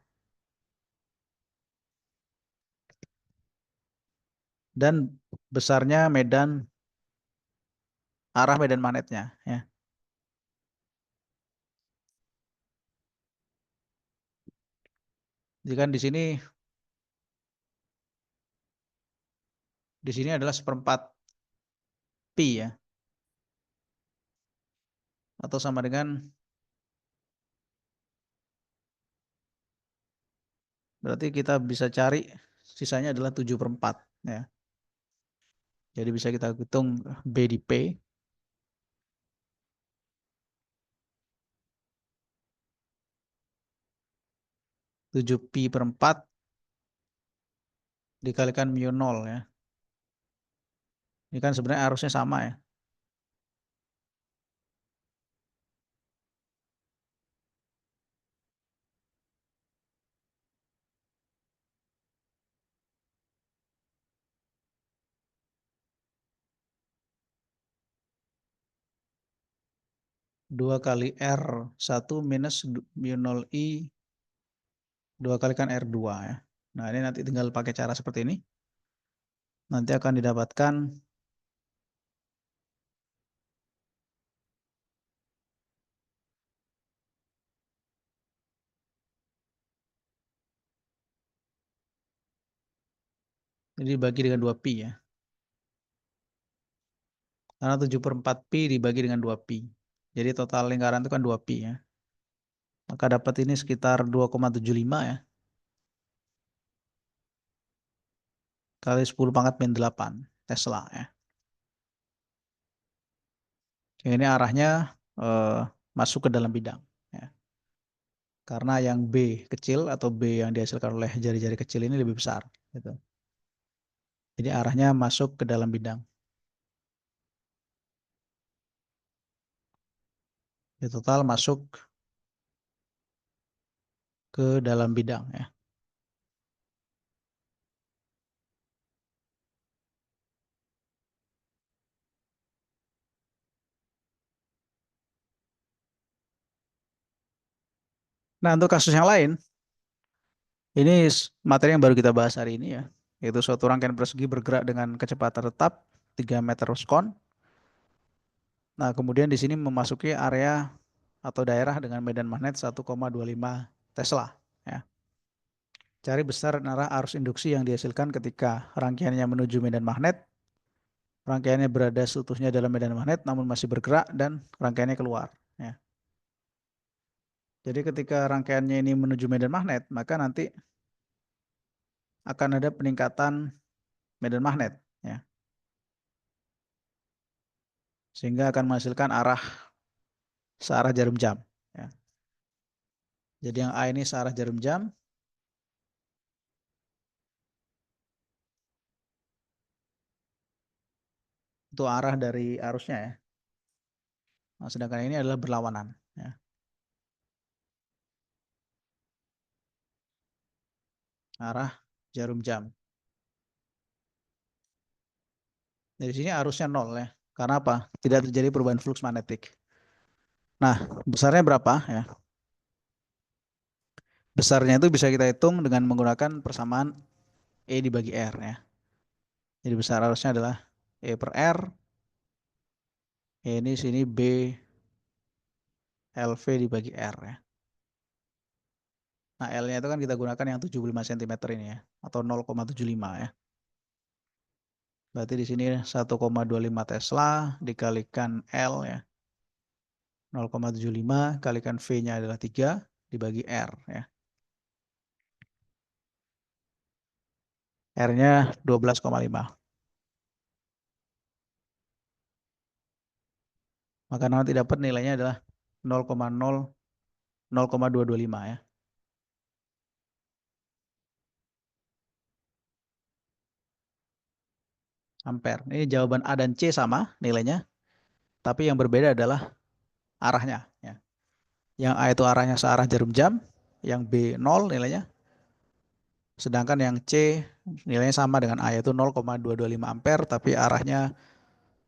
Dan besarnya arah medan magnetnya ya. Jadi kan di sini adalah seperempat pi ya, atau sama dengan berarti kita bisa cari sisanya adalah 7/4 ya. Jadi bisa kita hitung B di P 7 pi/4 dikalikan mu 0 ya. Ini kan sebenarnya arusnya sama ya. 2 kali R1 minus mu 0 I 2 kalikan R2 ya. Nah ini nanti tinggal pakai cara seperti ini. Nanti akan didapatkan jadi dibagi dengan 2 pi ya. Karena 7/4 pi dibagi dengan 2 pi. Jadi total lingkaran itu kan 2 pi ya. Maka dapat ini sekitar 2,75 ya. Kali 10⁻⁸ Tesla ya. Ini arahnya masuk ke dalam bidang ya. Karena yang B kecil atau B yang dihasilkan oleh jari-jari kecil ini lebih besar gitu. Jadi arahnya masuk ke dalam bidang. Di total masuk ke dalam bidang ya. Nah, untuk kasus yang lain, ini materi yang baru kita bahas hari ini ya, yaitu suatu rangkaian persegi bergerak dengan kecepatan tetap 3 meter sekon. Nah, kemudian di sini memasuki area atau daerah dengan medan magnet 1,25 Tesla ya. Cari besar arah arus induksi yang dihasilkan ketika rangkaiannya menuju medan magnet, rangkaiannya berada seutuhnya dalam medan magnet namun masih bergerak, dan rangkaiannya keluar ya. Jadi ketika rangkaiannya ini menuju medan magnet, maka nanti akan ada peningkatan medan magnet ya. Sehingga akan menghasilkan arah searah jarum jam ya. Jadi yang A ini searah jarum jam, itu arah dari arusnya ya. Nah, sedangkan ini adalah berlawanan ya. Arah jarum jam. Dari sini arusnya 0 ya. Karena apa? Tidak terjadi perubahan flux magnetik. Nah, besarnya berapa ya? Besarnya itu bisa kita hitung dengan menggunakan persamaan E dibagi R ya. Jadi besar arusnya adalah E per R. Ini sini B, LV dibagi R ya. Nah, L-nya itu kan kita gunakan yang 75 cm ini ya, atau 0,75 ya. Berarti di sini 1,25 Tesla dikalikan L ya. 0,75 kalikan V-nya adalah 3 dibagi R ya. R-nya 12,5. Maka nanti dapat nilainya adalah 0,225 ya. Ampere. Ini jawaban A dan C sama nilainya, tapi yang berbeda adalah arahnya ya. Yang A itu arahnya searah jarum jam, yang B 0 nilainya, sedangkan yang C nilainya sama dengan A yaitu 0,225 ampere tapi arahnya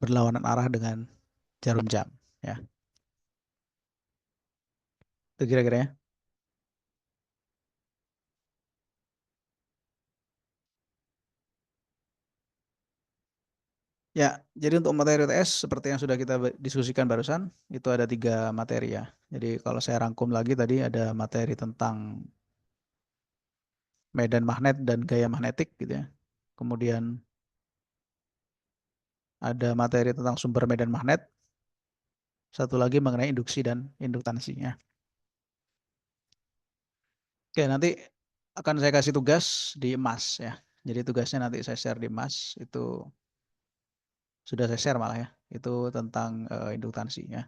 berlawanan arah dengan jarum jam ya. Itu kira-kira ya. Ya, jadi untuk materi UTS seperti yang sudah kita diskusikan barusan, itu ada 3 materi ya. Jadi kalau saya rangkum lagi tadi ada materi tentang medan magnet dan gaya magnetik gitu ya. Kemudian ada materi tentang sumber medan magnet, satu lagi mengenai induksi dan induktansinya. Oke, nanti akan saya kasih tugas di emas ya. Jadi tugasnya nanti saya share di emas, itu sudah saya share malah ya. Itu tentang induktansi ya.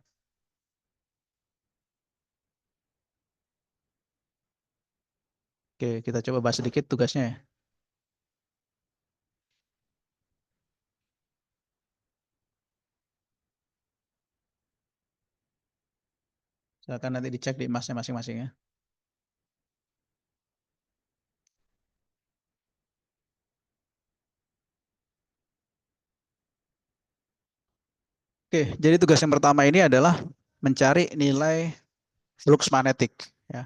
Oke, kita coba bahas sedikit tugasnya ya. Silakan nanti dicek di emasnya masing-masing ya. Oke, jadi tugas yang pertama ini adalah mencari nilai flux magnetik ya.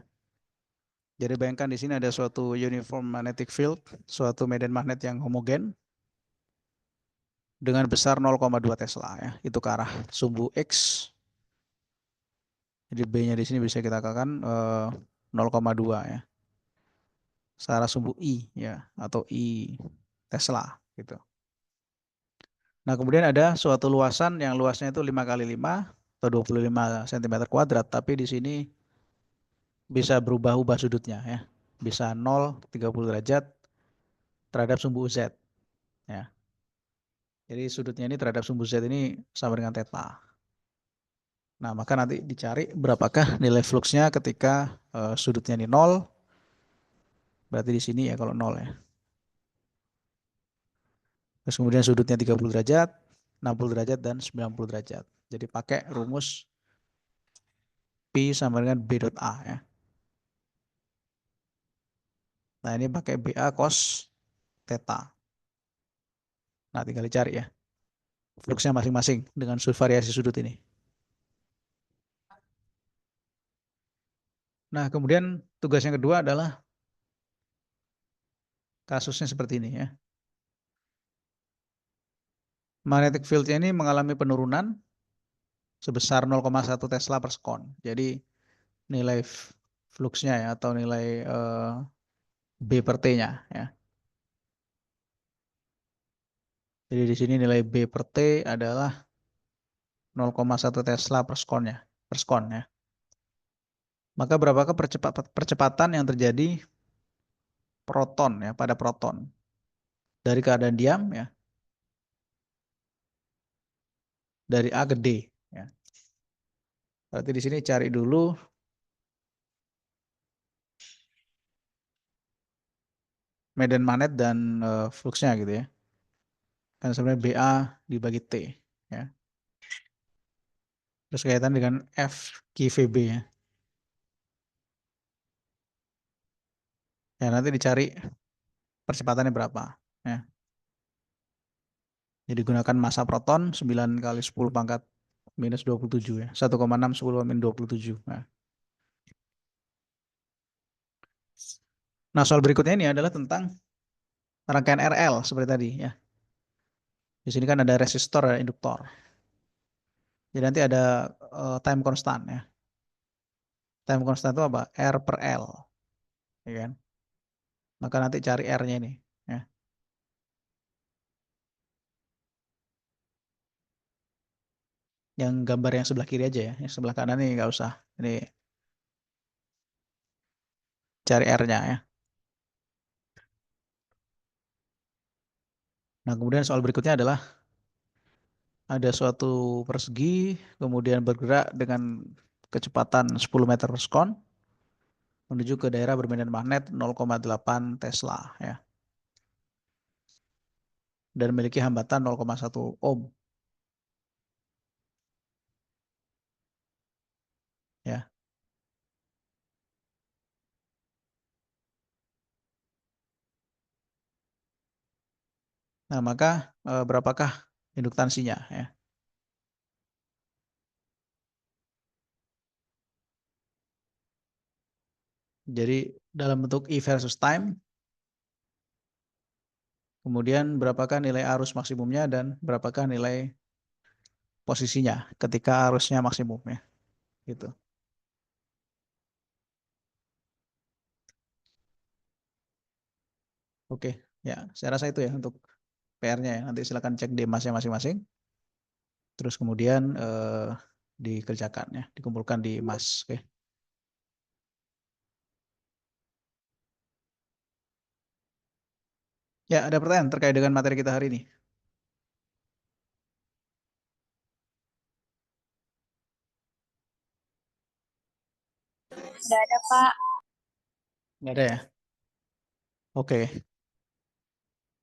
Jadi bayangkan di sini ada suatu uniform magnetic field, suatu medan magnet yang homogen dengan besar 0,2 Tesla ya. Itu ke arah sumbu X. Jadi B-nya di sini bisa kita katakan 0,2 ya. Searah sumbu I ya atau I Tesla gitu. Nah, kemudian ada suatu luasan yang luasnya itu 5 kali 5 atau 25 cm kuadrat, tapi di sini bisa berubah-ubah sudutnya ya. Bisa 0, 30 derajat terhadap sumbu Z ya. Jadi sudutnya ini terhadap sumbu Z ini sama dengan theta. Nah, maka nanti dicari berapakah nilai fluxnya ketika sudutnya ini 0. Berarti di sini ya kalau 0 ya. Terus kemudian sudutnya 30 derajat, 60 derajat, dan 90 derajat. Jadi pakai rumus Pi sama dengan B dot A ya. Nah, ini pakai BA cos theta. Nah, tinggal dicari ya. Fluxnya masing-masing dengan variasi sudut ini. Nah, kemudian tugas yang kedua adalah kasusnya seperti ini ya. Magnetic field-nya ini mengalami penurunan sebesar 0,1 Tesla per sekon. Jadi nilai fluxnya ya atau nilai B per T-nya ya. Jadi di sini nilai B per T adalah 0,1 Tesla per sekonnya, per sekon ya. Maka berapakah percepatan yang terjadi proton ya pada proton dari keadaan diam ya, dari A ke D ya. Berarti di sini cari dulu medan magnet dan fluxnya gitu ya. Kan sebenarnya BA dibagi T ya. Terus kaitan dengan F QVB ya. Ya nanti dicari percepatannya berapa ya. Jadi gunakan massa proton 9 kali 10 pangkat minus 27 ya. 1,6 10 minus 27. Nah, soal berikutnya ini adalah tentang rangkaian RL seperti tadi ya. Di sini kan ada resistor dan induktor. Jadi nanti ada time constant ya. Time constant itu apa? R per L. ya kan? Maka nanti cari R-nya ini, ya. Yang gambar yang sebelah kiri aja ya, yang sebelah kanan ini nggak usah. Ini cari R-nya ya. Nah, kemudian soal berikutnya adalah ada suatu persegi, kemudian bergerak dengan kecepatan 10 meter per sekon menuju ke daerah bermedan magnet 0,8 Tesla ya. Dan memiliki hambatan 0,1 ohm ya. Nah, maka berapakah induktansinya ya? Jadi dalam bentuk E versus time, kemudian berapakah nilai arus maksimumnya dan berapakah nilai posisinya ketika arusnya maksimum ya, gitu. Oke, ya, saya rasa itu ya untuk PR-nya ya. Nanti silakan cek di emasnya masing-masing. Terus kemudian dikerjakan ya, dikumpulkan di emas. Oke. Ya, ada pertanyaan terkait dengan materi kita hari ini? Nggak ada, Pak. Nggak ada ya? Oke.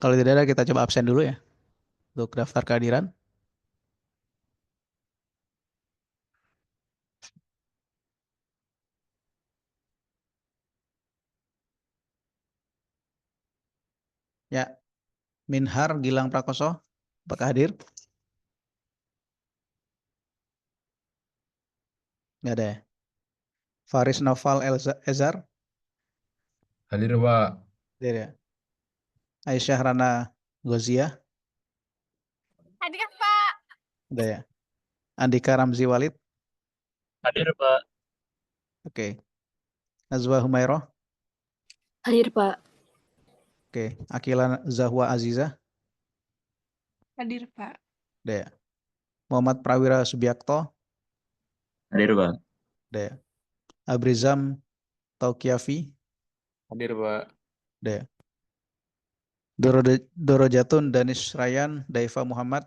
Kalau tidak ada, kita coba absen dulu ya untuk daftar kehadiran. Ya, Minhar Gilang Prakoso, apakah hadir? Nggak ada ya? Faris Noval Ezar, Hadir, Pak. hadir ya? Aisyah Rana Gozia, Hadir, Pak. ada ya? Andika Ramzi Walid, Hadir, Pak. oke. Nazwa Humairah, Hadir, Pak. oke. Akila Zahwa Aziza, Hadir, Pak. ada ya? Muhammad Prawira Subiakto, Hadir, Pak. ada ya? Abrizam Tauqiafi, Hadir, Pak. ada ya? Doro Jatun, Danis Ryan, Daifan Muhammad,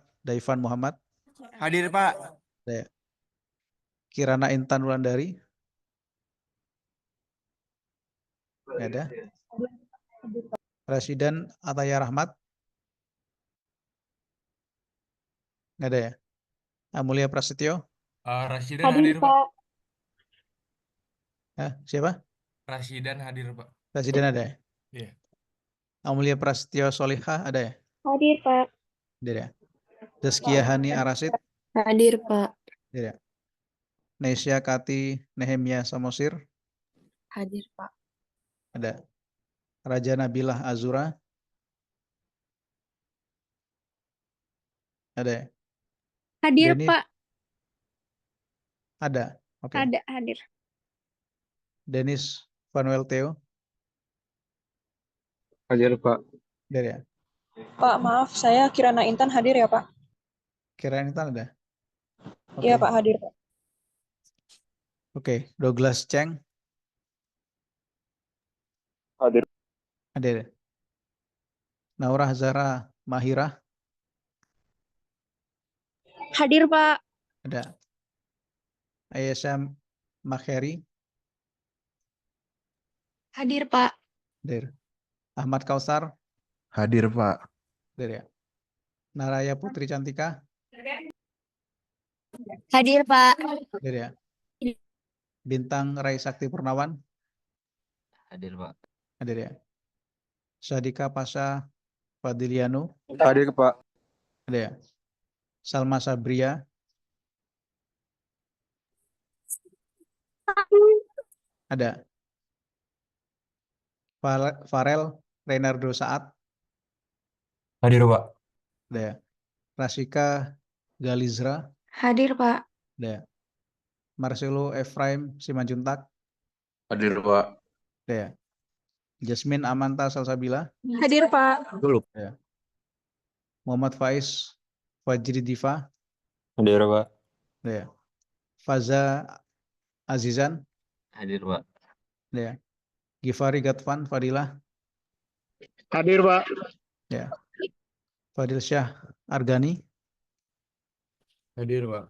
Hadir, Pak. ada ya? Kirana Intan Wulandari, nggak ada. Rasidan Ataya Rahmat, nggak ada ya. Amulia Prasetyo, Rasyidan hadir, Pak. siapa? Rasyidan hadir, Pak. Rasidan ada ya. Iya. Amulia Prasetyo Solihah ada ya. Hadir, Pak. Ada ya. Zaskia Hani Arasid, Hadir, Pak. ada ya. Nesya Kati Nehemia Samosir, Hadir, Pak. ada. Raja Nabilah Azura, ada ya. Hadir, Denis, Pak. ada. Oke. Ada, hadir. Denis Vanuel Theo, Hadir, Pak. ada ya. Pak, maaf, saya Kirana Intan hadir ya, Pak? Kirain Intan ada. Oke. Iya, Pak, hadir, Pak. Oke. Douglas Cheng, Hadir. ada ya. Naurah Zara Mahira, Hadir, Pak. ada. Ayesha Makheri, Hadir, Pak. ada. Ahmad Kausar, Hadir, Pak. ada ya. Naraya Putri Cantika, Hadir, Pak. ada ya. Bintang Rai Sakti Purnawan, Hadir, Pak. ada ya. Sadika Pasha Fadiliano, Hadir, Pak. ada ya. Salma Sabria, ada. Farel Reynardo Saat, Hadir, Pak. ada ya. Rasika Galizra, Hadir, Pak. ada ya. Marcelo Efraim Simanjuntak, Hadir, Pak. ada ya. Jasmine Amanta Salsabila. Hadir, Pak. Muhammad Faiz Fajri Diva. Hadir, Pak. Ya. Faza Azizan. Hadir, Pak. Ya. Gifari Gatvan Fadilah. Hadir, Pak. Ya. Fadil Syah Argani. Hadir, Pak.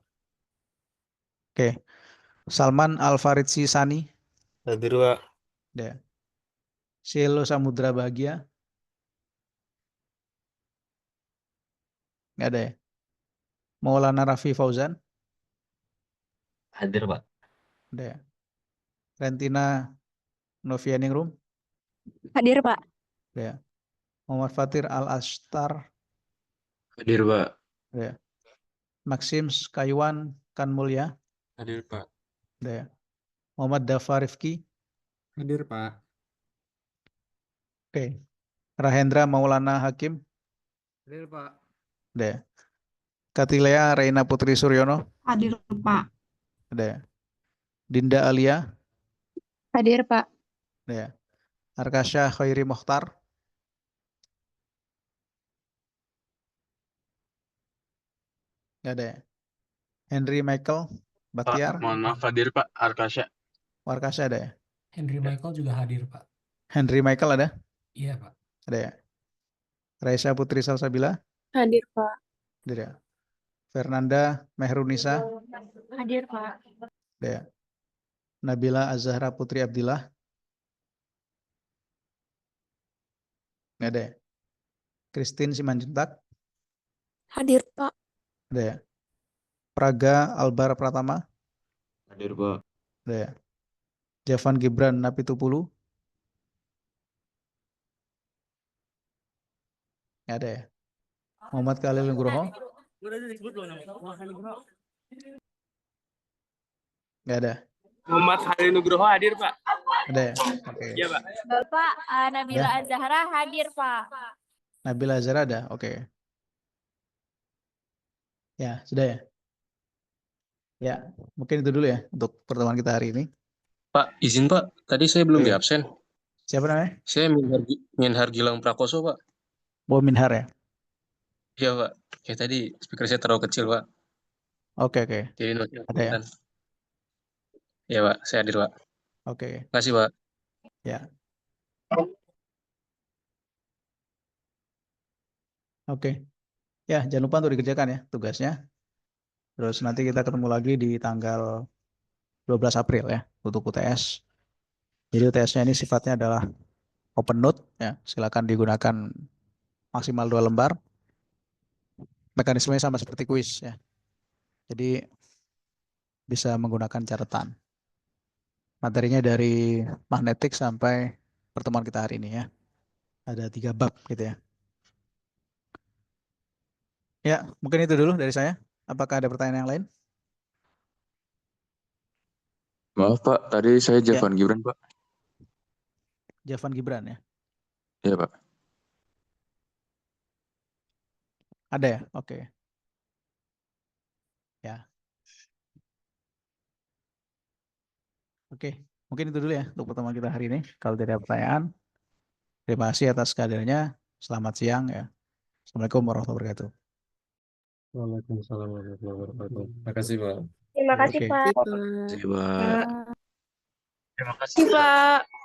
Oke. Salman Alfaridsi Sani. Hadir, Pak. Ya. Cielo Samudra Bahagia. Nggak ada ya. Maulana Rafi Fauzan. Hadir, Pak. Ada ya. Rentina Novianingrum. Hadir, Pak. Ada ya. Muhammad Fatir Al-Ashtar. Hadir, Pak. Ada ya. Maxim Kaiwan Kanmulya. Hadir, Pak. Ada ya. Muhammad Dafa Rifki. Hadir, Pak. Oke. Rahendra Maulana Hakim. Hadir, Pak. Ada ya. Katilea Reina Putri Suryono. Hadir, Pak. Ada ya. Dinda Alia. Hadir, Pak. Ada ya. Arkasha Khairi Mokhtar. Nggak ada ya. Henry Michael Baktiar. Mohon maaf, hadir, Pak. Arkasya. Warkasha ada ya. Henry Michael juga hadir, Pak. Henry Michael ada. Iya, Pak. Ada ya. Raisa Putri Salsabila. Hadir, Pak. Ada ya. Fernanda Mehrunisa. Hadir, Pak. Ada ya. Nabila Azahra Putri Abdillah. Nggak ada ya. Christine Simanjuntak. Hadir, Pak. Ada ya. Praga Albar Pratama. Hadir, Pak. Ada ya. Javan Gibran Napitupulu. Nggak ada ya. Muhammad Khalil Nugroho. Nggak ada. Muhammad Khalil Nugroho hadir, Pak. Ada ya. Oke. Iya, Pak. Bapak Nabila Azahra hadir, Pak. Nabila Azhar ada. Oke. Ya, sudah ya. Ya, mungkin itu dulu ya untuk pertemuan kita hari ini. Pak, izin, Pak. Tadi saya belum Oke. di absen. Siapa namanya? Saya Minhar Gilang Prakoso, Pak. Bo Minhar ya. Iya, Pak. Ya tadi speaker saya terlalu kecil, Pak. Oke, oke. Jadi notif. Ada ya? Iya, Pak. Saya hadir, Pak. Oke. Terima kasih, Pak. Ya. Oke. Ya, jangan lupa untuk dikerjakan ya tugasnya. Terus nanti kita ketemu lagi di tanggal 12 April ya untuk UTS. Jadi UTS-nya ini sifatnya adalah open note ya. Silakan digunakan maksimal 2 lembar. Mekanismenya sama seperti kuis ya. Jadi bisa menggunakan catatan. Materinya dari magnetik sampai pertemuan kita hari ini ya. Ada 3 bab gitu ya. Ya, mungkin itu dulu dari saya. Apakah ada pertanyaan yang lain? Maaf Pak, tadi saya Javan Gibran Pak. Javan Gibran ya. Iya Pak. Ada ya? Oke. Ya. Oke, mungkin itu dulu ya untuk pertemuan kita hari ini. Kalau tidak ada pertanyaan, terima kasih atas kehadirannya. Selamat siang ya. Assalamualaikum warahmatullahi wabarakatuh. Waalaikumsalam warahmatullahi wabarakatuh. Terima kasih, Pak. Terima kasih, Oke. Pak. Terima kasih Pak. Terima kasih. Terima kasih, Pak.